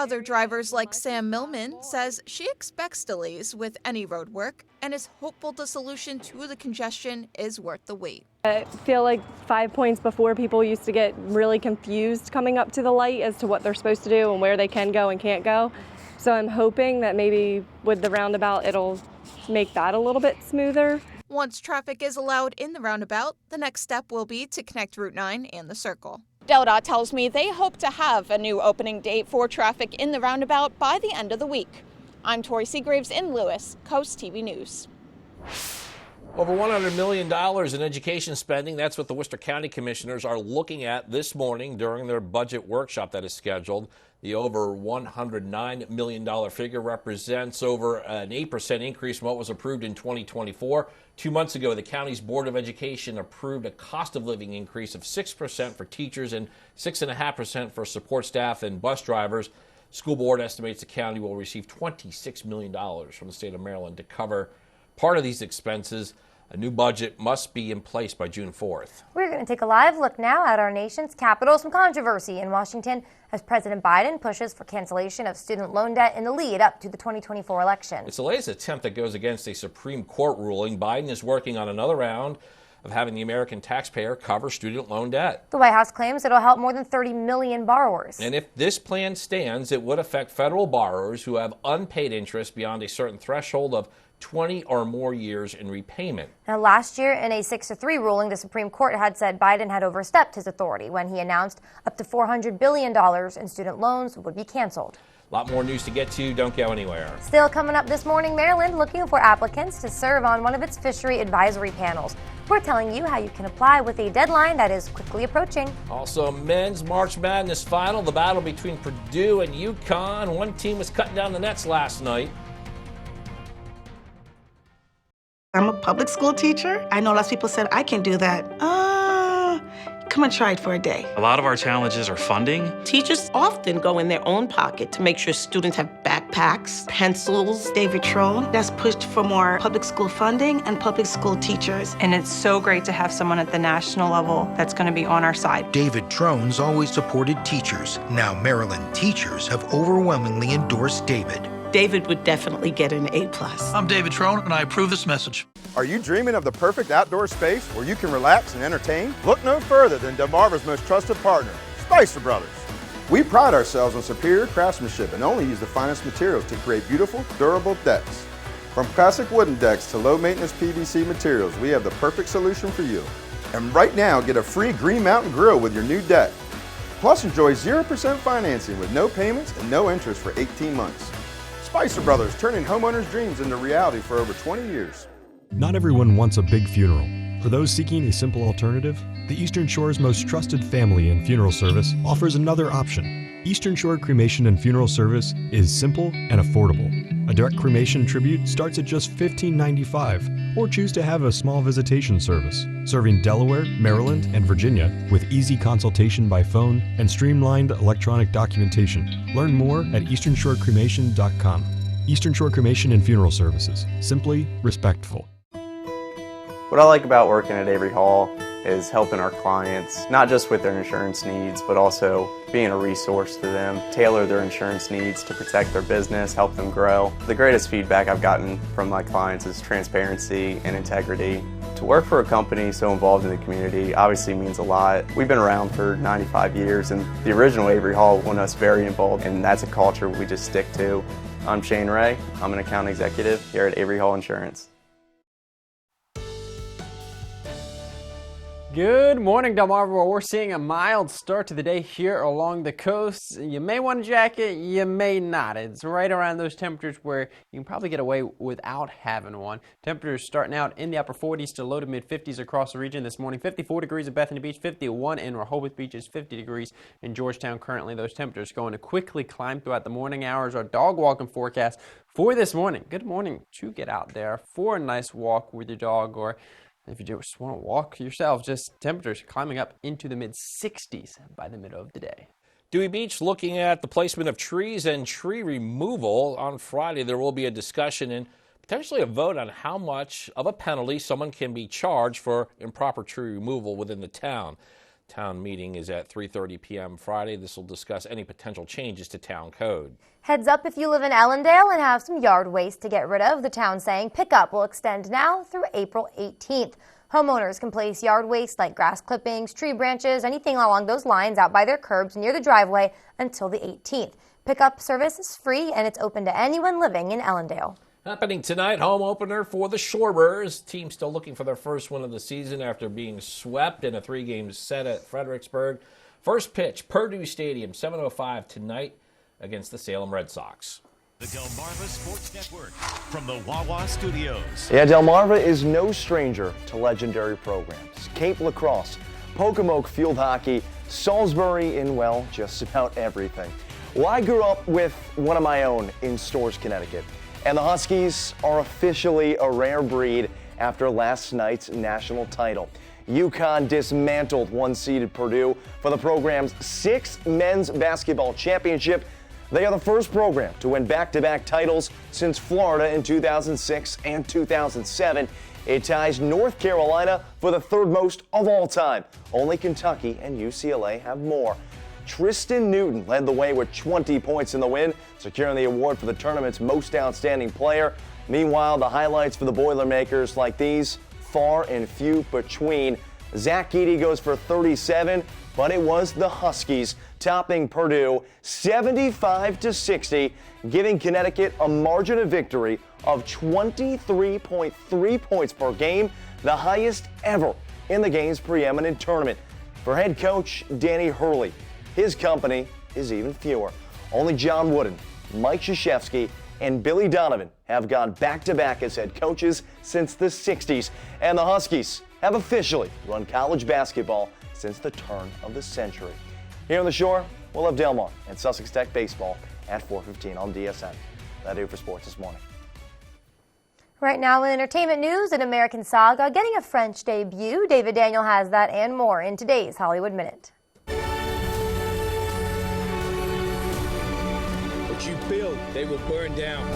Other drivers like Sam Millman says she expects delays with any road work and is hopeful the solution to the congestion is worth the wait. I feel like 5 points before, people used to get really confused coming up to the light as to what they're supposed to do and where they can go and can't go. So I'm hoping that maybe with the roundabout it'll make that a little bit smoother. Once traffic is allowed in the roundabout, the next step will be to connect Route 9 and the Circle. DelDOT tells me they hope to have a new opening date for traffic in the roundabout by the end of the week. I'm Tori Seagraves in Lewis, Coast TV News. Over $100 million in education spending. That's what the Worcester County Commissioners are looking at this morning during their budget workshop that is scheduled. The over $109 million figure represents over an 8% increase from what was approved in 2024. 2 months ago, the county's Board of Education approved a cost of living increase of 6% for teachers and 6.5% for support staff and bus drivers. School board estimates the county will receive $26 million from the state of Maryland to cover part of these expenses. A new budget must be in place by June 4th. We're going to take a live look now at our nation's capital. Some controversy in Washington as President Biden pushes for cancellation of student loan debt in the lead up to the 2024 election. It's the latest attempt that goes against a Supreme Court ruling. Biden is working on another round of having the American taxpayer cover student loan debt. The White House claims it'll help more than 30 million borrowers. And if this plan stands, it would affect federal borrowers who have unpaid interest beyond a certain threshold of 20 or more years in repayment. Now, last year, in a 6-3 ruling, the Supreme Court had said Biden had overstepped his authority when he announced up to $400 billion in student loans would be canceled. A lot more news to get to. Don't go anywhere. Still coming up this morning, Maryland looking for applicants to serve on one of its fishery advisory panels. We're telling you how you can apply with a deadline that is quickly approaching. Also, men's March Madness final, the battle between Purdue and UConn. One team was cutting down the nets last night. I'm a public school teacher. I know lots of people said, I can do that. Come and try it for a day. A lot of our challenges are funding. Teachers often go in their own pocket to make sure students have backpacks, pencils. David Trone, that's pushed for more public school funding and public school teachers. And it's so great to have someone at the national level that's going to be on our side. David Trone's always supported teachers. Now Maryland teachers have overwhelmingly endorsed David. David would definitely get an A+. I'm David Trone, and I approve this message. Are you dreaming of the perfect outdoor space where you can relax and entertain? Look no further than Delmarva's most trusted partner, Spicer Brothers. We pride ourselves on superior craftsmanship and only use the finest materials to create beautiful, durable decks. From classic wooden decks to low-maintenance PVC materials, we have the perfect solution for you. And right now, get a free Green Mountain Grill with your new deck. Plus, enjoy 0% financing with no payments and no interest for 18 months. Spicer Brothers, turning homeowners' dreams into reality for over 20 years. Not everyone wants a big funeral. For those seeking a simple alternative, the Eastern Shore's most trusted family and funeral service offers another option. Eastern Shore Cremation and Funeral Service is simple and affordable. A direct cremation tribute starts at just $15.95, or choose to have a small visitation service, serving Delaware, Maryland, and Virginia with easy consultation by phone and streamlined electronic documentation. Learn more at easternshorecremation.com. Eastern Shore Cremation and Funeral Services. Simply respectful. What I like about working at Avery Hall is helping our clients, not just with their insurance needs, but also being a resource to them, tailor their insurance needs to protect their business, help them grow. The greatest feedback I've gotten from my clients is transparency and integrity. To work for a company so involved in the community obviously means a lot. We've been around for 95 years, and the original Avery Hall wanted us very involved, and that's a culture we just stick to. I'm Shane Ray. I'm an account executive here at Avery Hall Insurance. Good morning, Delmarva. Well, we're seeing a mild start to the day here along the coast. You may want a jacket, you may not. It's right around those temperatures where you can probably get away without having one. Temperatures starting out in the upper 40s to low to mid 50s across the region this morning. 54 degrees at Bethany Beach, 51 in Rehoboth Beach, is 50 degrees in Georgetown. Currently, those temperatures going to quickly climb throughout the morning hours. Our dog walking forecast for this morning. Good morning to get out there for a nice walk with your dog, or if you just want to walk yourself, just temperatures climbing up into the mid-60s by the middle of the day. Dewey Beach looking at the placement of trees and tree removal. On Friday, there will be a discussion and potentially a vote on how much of a penalty someone can be charged for improper tree removal within the town. Town meeting is at 3:30 p.m. Friday. This will discuss any potential changes to town code. Heads up if you live in Ellendale and have some yard waste to get rid of. The town saying pickup will extend now through April 18th. Homeowners can place yard waste like grass clippings, tree branches, anything along those lines out by their curbs near the driveway until the 18th. Pickup service is free and it's open to anyone living in Ellendale. Happening tonight, home opener for the Shorebirds. Team still looking for their first win of the season after being swept in a 3-game set at Fredericksburg. First pitch, Purdue Stadium, 7:05 tonight against the Salem Red Sox. The Delmarva Sports Network from the Wawa Studios. Yeah, Delmarva is no stranger to legendary programs. Cape Lacrosse, Pocomoke Field Hockey, Salisbury, and, well, just about everything. Well, I grew up with one of my own in Storrs, Connecticut. And the Huskies are officially a rare breed after last night's national title. UConn dismantled one-seeded Purdue for the program's 6th men's basketball championship. They are the first program to win back-to-back titles since Florida in 2006 and 2007. It ties North Carolina for the 3rd most of all time. Only Kentucky and UCLA have more. Tristan Newton led the way with 20 points in the win, securing the award for the tournament's most outstanding player. Meanwhile, the highlights for the Boilermakers like these, far and few between. Zach Edey goes for 37, but it was the Huskies topping Purdue 75-60, giving Connecticut a margin of victory of 23.3 points per game, the highest ever in the game's preeminent tournament. For head coach Danny Hurley, his company is even fewer. Only John Wooden, Mike Krzyzewski, and Billy Donovan have gone back-to-back as head coaches since the 60s. And the Huskies have officially run college basketball since the turn of the century. Here on the Shore, we'll have Del Mar and Sussex Tech baseball at 4:15 on DSN. That'll do for sports this morning. Right now in entertainment news, an American Saga getting a French debut. David Daniel has that and more in today's Hollywood Minute. What you build, they will burn down.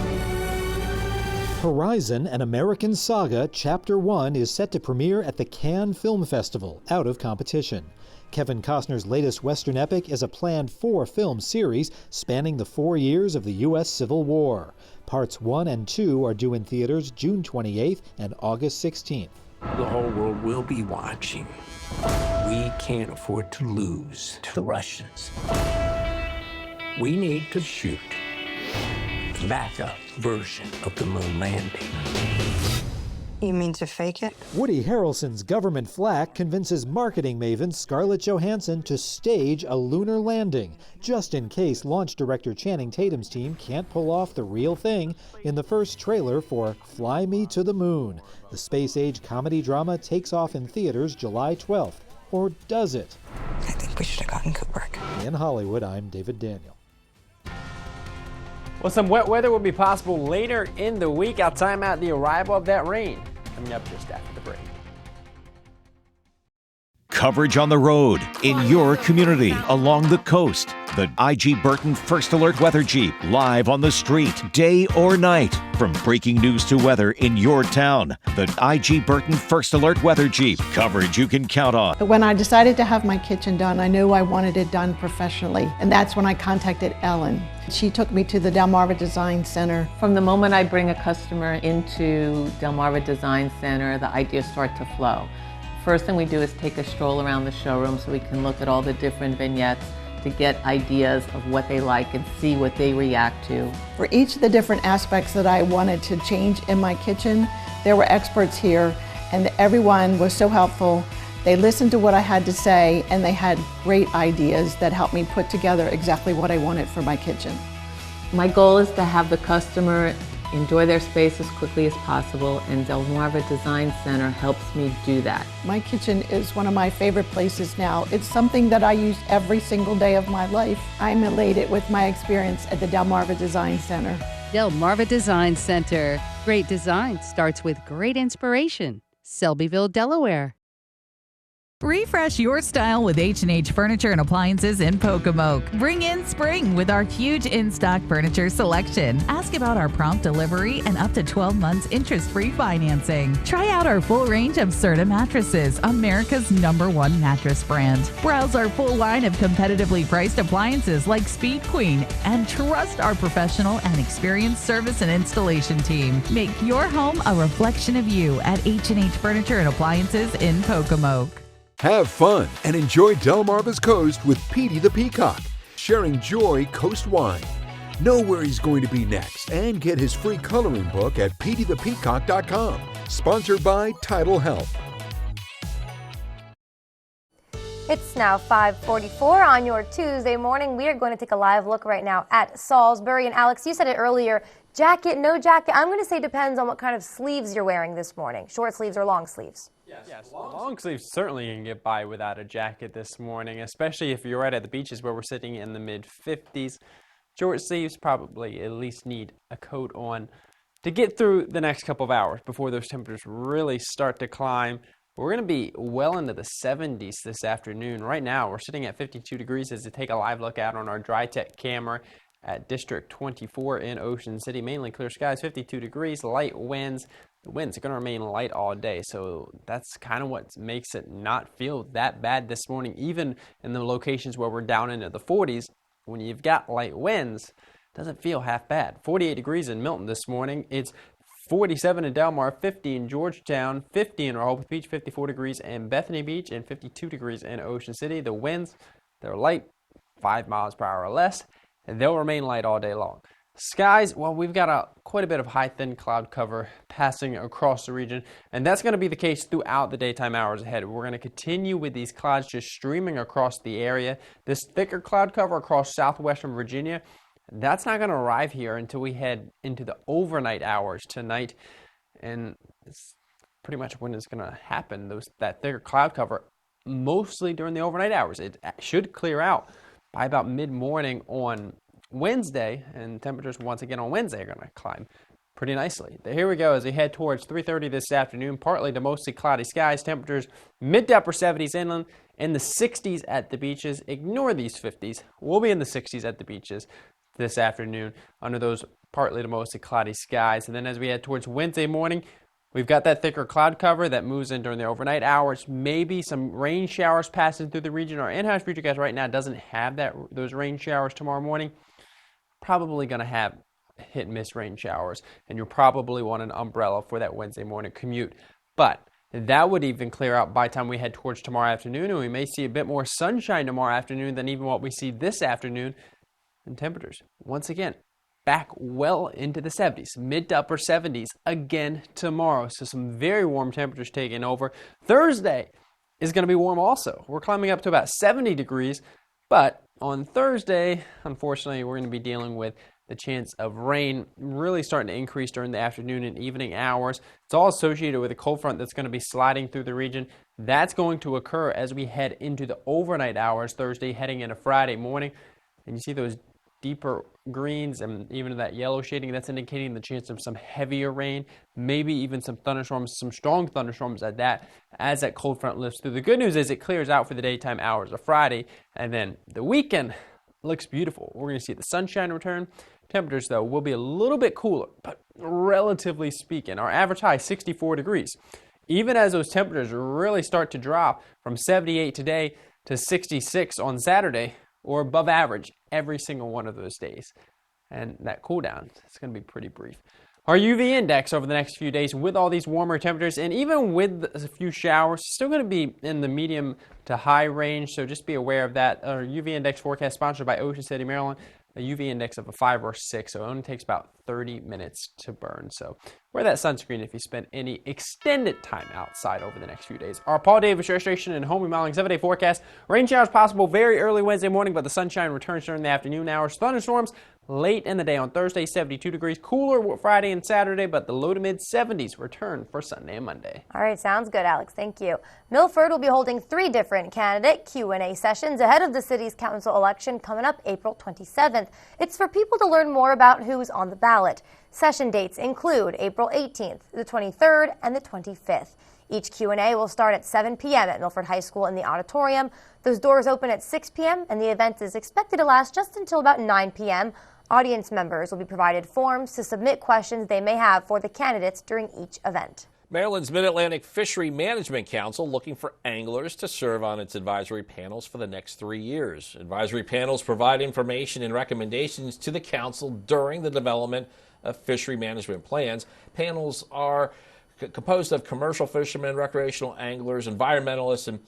Horizon, an American Saga, Chapter 1 is set to premiere at the Cannes Film Festival, out of competition. Kevin Costner's latest Western epic is a planned 4-film series spanning the 4 years of the U.S. Civil War. Parts 1 and 2 are due in theaters June 28th and August 16th. The whole world will be watching. We can't afford to lose to the Russians. We need to shoot the backup version of the moon landing. You mean to fake it? Woody Harrelson's government flack convinces marketing maven Scarlett Johansson to stage a lunar landing, just in case launch director Channing Tatum's team can't pull off the real thing in the first trailer for Fly Me to the Moon. The space-age comedy drama takes off in theaters July 12th. Or does it? I think we should have gotten Kubrick. In Hollywood, I'm David Daniel. Well, some wet weather will be possible later in the week. I'll time out the arrival of that rain coming up just after the break. Coverage on the road, in your community, along the coast. The IG Burton First Alert Weather Jeep, live on the street, day or night. From breaking news to weather in your town. The IG Burton First Alert Weather Jeep, coverage you can count on. When I decided to have my kitchen done, I knew I wanted it done professionally. And that's when I contacted Ellen. She took me to the Delmarva Design Center. From the moment I bring a customer into Delmarva Design Center, the ideas start to flow. First thing we do is take a stroll around the showroom so we can look at all the different vignettes to get ideas of what they like and see what they react to. For each of the different aspects that I wanted to change in my kitchen, there were experts here and everyone was so helpful. They listened to what I had to say and they had great ideas that helped me put together exactly what I wanted for my kitchen. My goal is to have the customer enjoy their space as quickly as possible, and Delmarva Design Center helps me do that. My kitchen is one of my favorite places now. It's something that I use every single day of my life. I'm elated with my experience at the Delmarva Design Center. Delmarva Design Center. Great design starts with great inspiration. Selbyville, Delaware. Refresh your style with H&H Furniture and Appliances in Pocomoke. Bring in spring with our huge in-stock furniture selection. Ask about our prompt delivery and up to 12 months interest-free financing. Try out our full range of Serta mattresses, America's #1 mattress brand. Browse our full line of competitively priced appliances like Speed Queen and trust our professional and experienced service and installation team. Make your home a reflection of you at H&H Furniture and Appliances in Pocomoke. Have fun and enjoy Delmarva's Coast with Petey the Peacock, sharing joy coast-wide. Know where he's going to be next and get his free coloring book at peteythepeacock.com. Sponsored by Tidal Health. It's now 5:44 on your Tuesday morning. We are going to take a live look right now at Salisbury. And Alex, you said it earlier, jacket, no jacket. I'm going to say depends on what kind of sleeves you're wearing this morning. Short sleeves or long sleeves? Yes, long sleeves certainly can get by without a jacket this morning, especially if you're right at the beaches where we're sitting in the mid-50s. Short sleeves probably at least need a coat on to get through the next couple of hours before those temperatures really start to climb. We're going to be well into the 70s this afternoon. Right now, we're sitting at 52 degrees as we take a live look out on our DryTech camera at District 24 in Ocean City. Mainly clear skies, 52 degrees, light winds. The winds are going to remain light all day, so that's kind of what makes it not feel that bad this morning, even in the locations where we're down into the 40s. When you've got light winds, it doesn't feel half bad. 48 degrees in Milton this morning. It's 47 in Delmar, 50 in Georgetown, 50 in Rehoboth Beach, 54 degrees in Bethany Beach, and 52 degrees in Ocean City. The winds, they're light, 5 miles per hour or less, and they'll remain light all day long. Skies, well, we've got quite a bit of high, thin cloud cover passing across the region, and that's going to be the case throughout the daytime hours ahead. We're going to continue with these clouds just streaming across the area. This thicker cloud cover across southwestern Virginia, that's not going to arrive here until we head into the overnight hours tonight, and it's pretty much when it's going to happen, that thicker cloud cover, mostly during the overnight hours. It should clear out by about mid-morning on Wednesday, and temperatures once again on Wednesday are going to climb pretty nicely. Here we go as we head towards 3:30 this afternoon. Partly to mostly cloudy skies. Temperatures mid to upper 70s inland, in the 60s at the beaches. Ignore these 50s. We'll be in the 60s at the beaches this afternoon under those partly to mostly cloudy skies. And then as we head towards Wednesday morning, we've got that thicker cloud cover that moves in during the overnight hours. Maybe some rain showers passing through the region. Our in-house futurecast right now doesn't have those rain showers tomorrow morning. Probably going to have hit and miss rain showers, and you'll probably want an umbrella for that Wednesday morning commute. But that would even clear out by the time we head towards tomorrow afternoon, and we may see a bit more sunshine tomorrow afternoon than even what we see this afternoon. And temperatures, once again, back well into the 70s, mid to upper 70s again tomorrow. So some very warm temperatures taking over. Thursday is going to be warm also. We're climbing up to about 70 degrees, but on Thursday, unfortunately, we're going to be dealing with the chance of rain really starting to increase during the afternoon and evening hours. It's all associated with a cold front that's going to be sliding through the region. That's going to occur as we head into the overnight hours Thursday, heading into Friday morning. And you see those deeper greens and even that yellow shading, that's indicating the chance of some heavier rain, maybe even some thunderstorms, some strong thunderstorms at that, as that cold front lifts through. The good news is it clears out for the daytime hours of Friday, and then the weekend looks beautiful. We're going to see the sunshine return. Temperatures, though, will be a little bit cooler, but relatively speaking, our average high 64 degrees. Even as those temperatures really start to drop from 78 today to 66 on Saturday, or above average every single one of those days. And that cool down is going to be pretty brief. Our UV index over the next few days with all these warmer temperatures and even with a few showers, still going to be in the medium to high range, so just be aware of that. Our UV index forecast sponsored by Ocean City, Maryland. A UV index of a 5 or 6, so it only takes about 30 minutes to burn. So wear that sunscreen if you spend any extended time outside over the next few days. Our Paul Davis Restoration and Home Remodeling 7-day forecast. Rain showers possible very early Wednesday morning, but the sunshine returns during the afternoon hours. Thunderstorms late in the day on Thursday, 72 degrees. Cooler Friday and Saturday, but the low to mid 70s return for Sunday and Monday. All right, sounds good, Alex. Thank you. Milford will be holding 3 different candidate Q&A sessions ahead of the city's council election coming up April 27th. It's for people to learn more about who's on the ballot. Session dates include April 18th, the 23rd, and the 25th. Each Q&A will start at 7 p.m. at Milford High School in the auditorium. Those doors open at 6 p.m. and the event is expected to last just until about 9 p.m. Audience members will be provided forms to submit questions they may have for the candidates during each event. Maryland's Mid-Atlantic Fishery Management Council looking for anglers to serve on its advisory panels for the next 3 years. Advisory panels provide information and recommendations to the council during the development of fishery management plans. Panels are composed of commercial fishermen, recreational anglers, environmentalists, and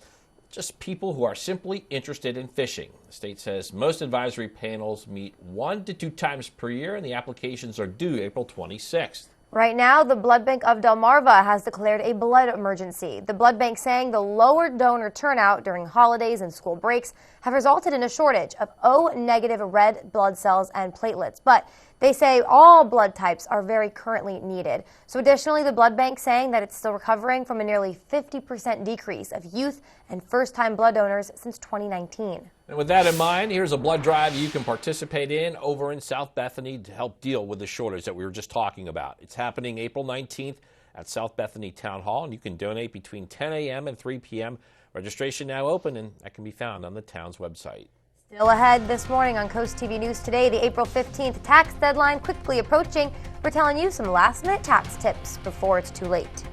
just people who are simply interested in fishing. The state says most advisory panels meet 1 to 2 times per year, and the applications are due April 26th. Right now, the blood bank of Delmarva has declared a blood emergency. The blood bank saying the lower donor turnout during holidays and school breaks have resulted in a shortage of O-negative red blood cells and platelets. But they say all blood types are very currently needed. So additionally, the blood bank saying that it's still recovering from a nearly 50% decrease of youth and first-time blood donors since 2019. And with that in mind, here's a blood drive you can participate in over in South Bethany to help deal with the shortage that we were just talking about. It's happening April 19th at South Bethany Town Hall, and you can donate between 10 a.m. and 3 p.m. Registration now open, and that can be found on the town's website. Still ahead this morning on CoastTV News Today, the April 15th tax deadline quickly approaching. We're telling you some last-minute tax tips before it's too late.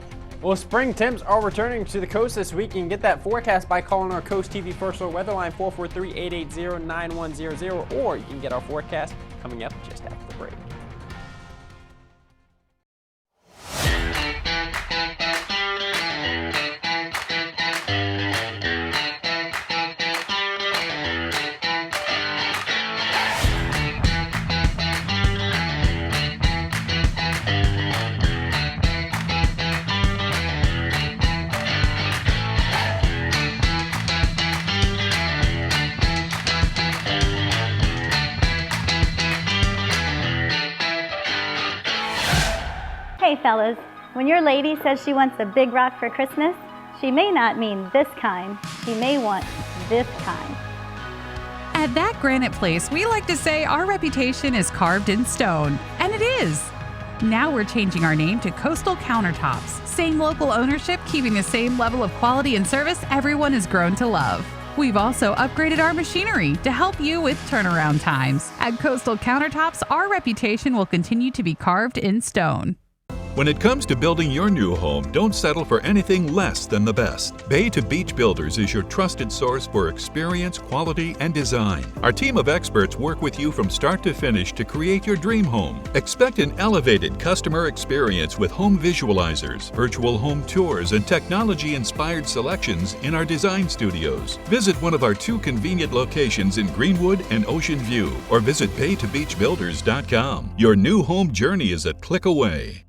Well, spring temps are returning to the coast this week. You can get that forecast by calling our CoastTV First Alert Weather Line 443-880-9100, or you can get our forecast coming up just after the break. Hey fellas, when your lady says she wants a big rock for Christmas, she may not mean this kind. She may want this kind. At That Granite Place, we like to say our reputation is carved in stone. And it is. Now we're changing our name to Coastal Countertops. Same local ownership, keeping the same level of quality and service everyone has grown to love. We've also upgraded our machinery to help you with turnaround times. At Coastal Countertops, our reputation will continue to be carved in stone. When it comes to building your new home, don't settle for anything less than the best. Bay to Beach Builders is your trusted source for experience, quality, and design. Our team of experts work with you from start to finish to create your dream home. Expect an elevated customer experience with home visualizers, virtual home tours, and technology-inspired selections in our design studios. Visit one of our 2 convenient locations in Greenwood and Ocean View, or visit baytobeachbuilders.com. Your new home journey is a click away.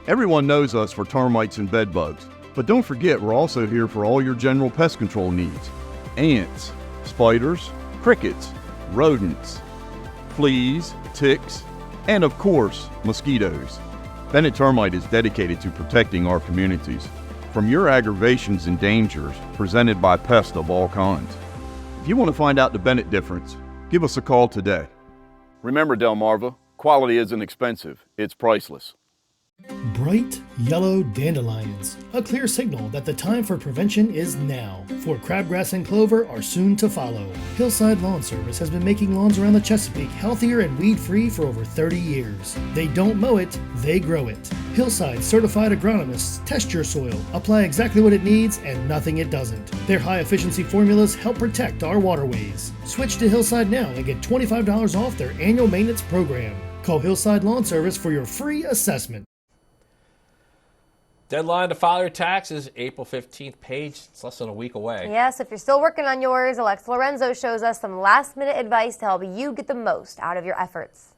Everyone knows us for termites and bed bugs, but don't forget we're also here for all your general pest control needs. Ants, spiders, crickets, rodents, fleas, ticks, and of course, mosquitoes. Bennett Termite is dedicated to protecting our communities from your aggravations and dangers presented by pests of all kinds. If you want to find out the Bennett difference, give us a call today. Remember, Delmarva, quality isn't expensive, it's priceless. Bright yellow dandelions, a clear signal that the time for prevention is now, for crabgrass and clover are soon to follow. Hillside Lawn Service has been making lawns around the Chesapeake healthier and weed-free for over 30 years. They don't mow it, they grow it. Hillside certified agronomists test your soil, apply exactly what it needs and nothing it doesn't. Their high-efficiency formulas help protect our waterways. Switch to Hillside now and get $25 off their annual maintenance program. Call Hillside Lawn Service for your free assessment. Deadline to file your taxes, April 15th. Paige, it's less than a week away. Yes, if you're still working on yours, Alexa Lorenzo shows us some last-minute advice to help you get the most out of your efforts.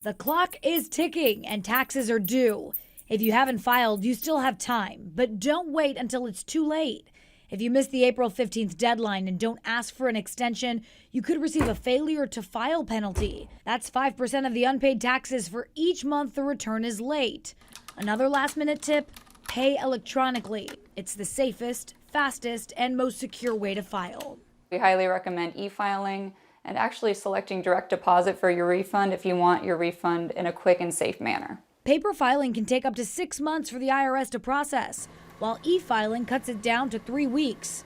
The clock is ticking and taxes are due. If you haven't filed, you still have time, but don't wait until it's too late. If you miss the April 15th deadline and don't ask for an extension, you could receive a failure to file penalty. That's 5% of the unpaid taxes for each month the return is late. Another last-minute tip, pay electronically. It's the safest, fastest, and most secure way to file. We highly recommend e-filing and actually selecting direct deposit for your refund if you want your refund in a quick and safe manner. Paper filing can take up to 6 months for the IRS to process, while e-filing cuts it down to 3 weeks.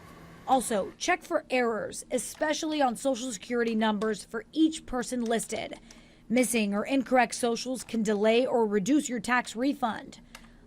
Also, check for errors, especially on Social Security numbers for each person listed. Missing or incorrect socials can delay or reduce your tax refund.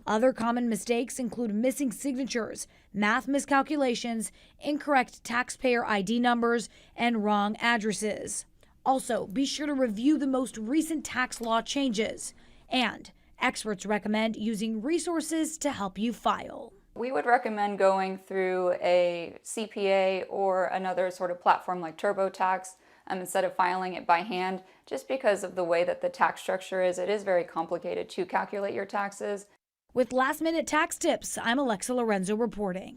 Other common mistakes include missing signatures, math miscalculations, incorrect taxpayer ID numbers, and wrong addresses. Also, be sure to review the most recent tax law changes. And experts recommend using resources to help you file. We would recommend going through a CPA or another sort of platform like TurboTax instead of filing it by hand, just because of the way that the tax structure is. It is very complicated to calculate your taxes. With last-minute tax tips, I'm Alexa Lorenzo reporting.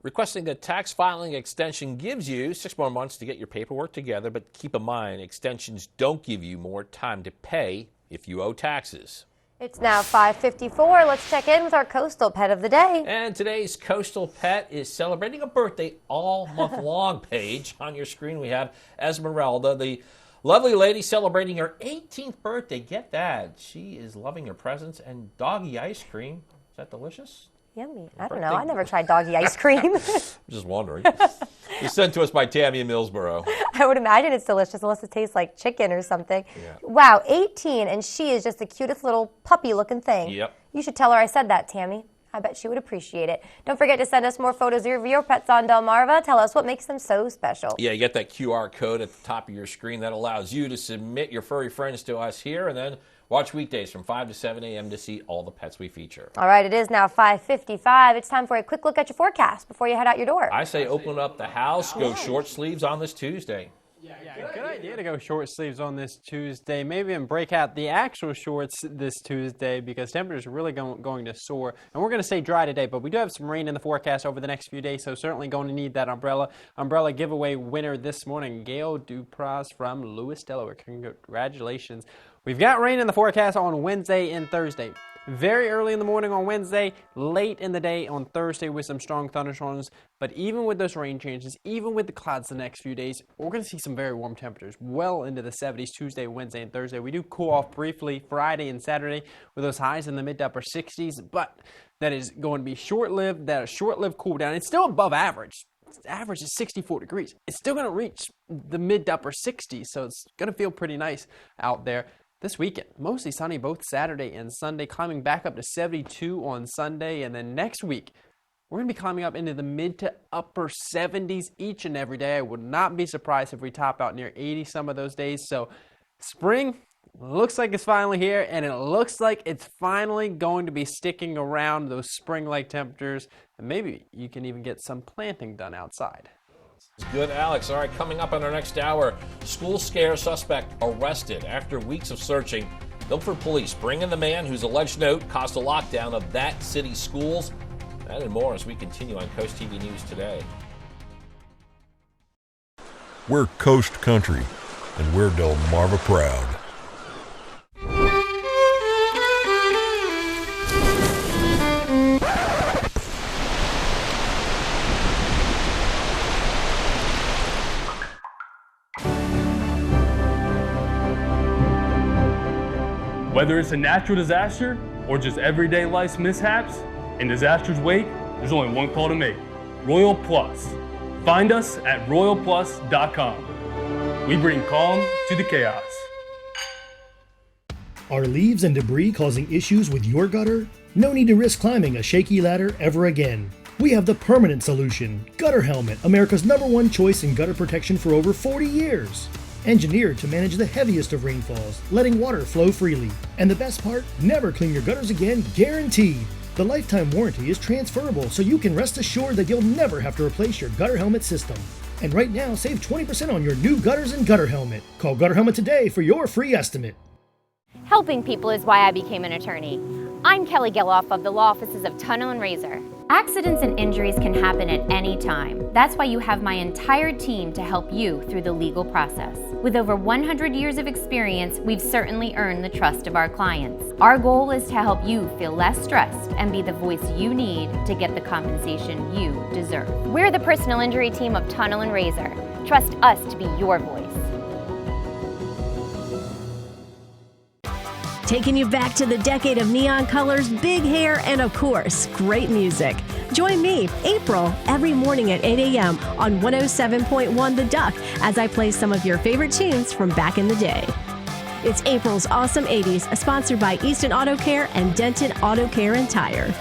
Requesting a tax filing extension gives you 6 more months to get your paperwork together, but keep in mind, extensions don't give you more time to pay if you owe taxes. It's now 5:54. Let's check in with our coastal pet of the day. And today's coastal pet is celebrating a birthday all month long. Paige, on your screen we have Esmeralda, the lovely lady celebrating her 18th birthday. Get that. She is loving her presents and doggy ice cream. Is that delicious? Yummy. I don't know. I never tried doggy ice cream. Just wondering. It's sent to us by Tammy in Millsboro. I would imagine it's delicious unless it tastes like chicken or something. Yeah. Wow, 18, and she is just the cutest little puppy-looking thing. Yep. You should tell her I said that, Tammy. I bet she would appreciate it. Don't forget to send us more photos of your pets on Delmarva. Tell us what makes them so special. Yeah, you get that QR code at the top of your screen that allows you to submit your furry friends to us here, and then watch weekdays from 5 to 7 a.m. to see all the pets we feature. All right, it is now 5:55. It's time for a quick look at your forecast before you head out your door. I say open up the house, go short sleeves on this Tuesday. Yeah, good idea to go short sleeves on this Tuesday. Maybe even break out the actual shorts this Tuesday because temperatures are really going to soar. And we're going to stay dry today, but we do have some rain in the forecast over the next few days, so certainly going to need that umbrella. Umbrella giveaway winner this morning, Gail Dupras from Lewis, Delaware. Congratulations. We've got rain in the forecast on Wednesday and Thursday. Very early in the morning on Wednesday, late in the day on Thursday with some strong thunderstorms. But even with those rain changes, even with the clouds the next few days, we're going to see some very warm temperatures, well into the 70s Tuesday, Wednesday, and Thursday. We do cool off briefly Friday and Saturday with those highs in the mid to upper 60s, but that is going to be short-lived. That is short-lived cool down. It's still above average. Average is 64 degrees. It's still going to reach the mid to upper 60s, so it's going to feel pretty nice out there. This weekend, mostly sunny both Saturday and Sunday, climbing back up to 72 on Sunday. And then next week, we're going to be climbing up into the mid to upper 70s each and every day. I would not be surprised if we top out near 80 some of those days. So spring looks like it's finally here, and it looks like it's finally going to be sticking around those spring-like temperatures. And maybe you can even get some planting done outside. Good, Alex. All right, coming up in our next hour, school scare suspect arrested after weeks of searching. Milford police bring in the man whose alleged note caused a lockdown of that city's schools. That and more as we continue on Coast TV News Today. We're Coast Country, and we're Delmarva proud. Whether it's a natural disaster or just everyday life's mishaps, in disaster's wake, there's only one call to make: Royal Plus. Find us at royalplus.com. We bring calm to the chaos. Are leaves and debris causing issues with your gutter? No need to risk climbing a shaky ladder ever again. We have the permanent solution: Gutter Helmet, America's #1 choice in gutter protection for over 40 years. Engineered to manage the heaviest of rainfalls, letting water flow freely. And the best part, never clean your gutters again, guaranteed. The lifetime warranty is transferable, so you can rest assured that you'll never have to replace your gutter helmet system. And right now, save 20% on your new gutters and Gutter Helmet. Call Gutter Helmet today for your free estimate. Helping people is why I became an attorney. I'm Kelly Geloff of the Law Offices of Tunnel and Razor. Accidents and injuries can happen at any time. That's why you have my entire team to help you through the legal process. With over 100 years of experience, we've certainly earned the trust of our clients. Our goal is to help you feel less stressed and be the voice you need to get the compensation you deserve. We're the personal injury team of Tunnel and Razor. Trust us to be your voice. taking you back to the decade of neon colors, big hair, and of course, great music. Join me, April, every morning at 8 a.m. on 107.1 The Duck as I play some of your favorite tunes from back in the day. It's April's Awesome 80s, sponsored by Easton Auto Care and Denton Auto Care and Tire.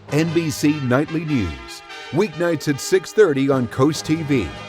NBC Nightly News, weeknights at 6:30 on CoastTV.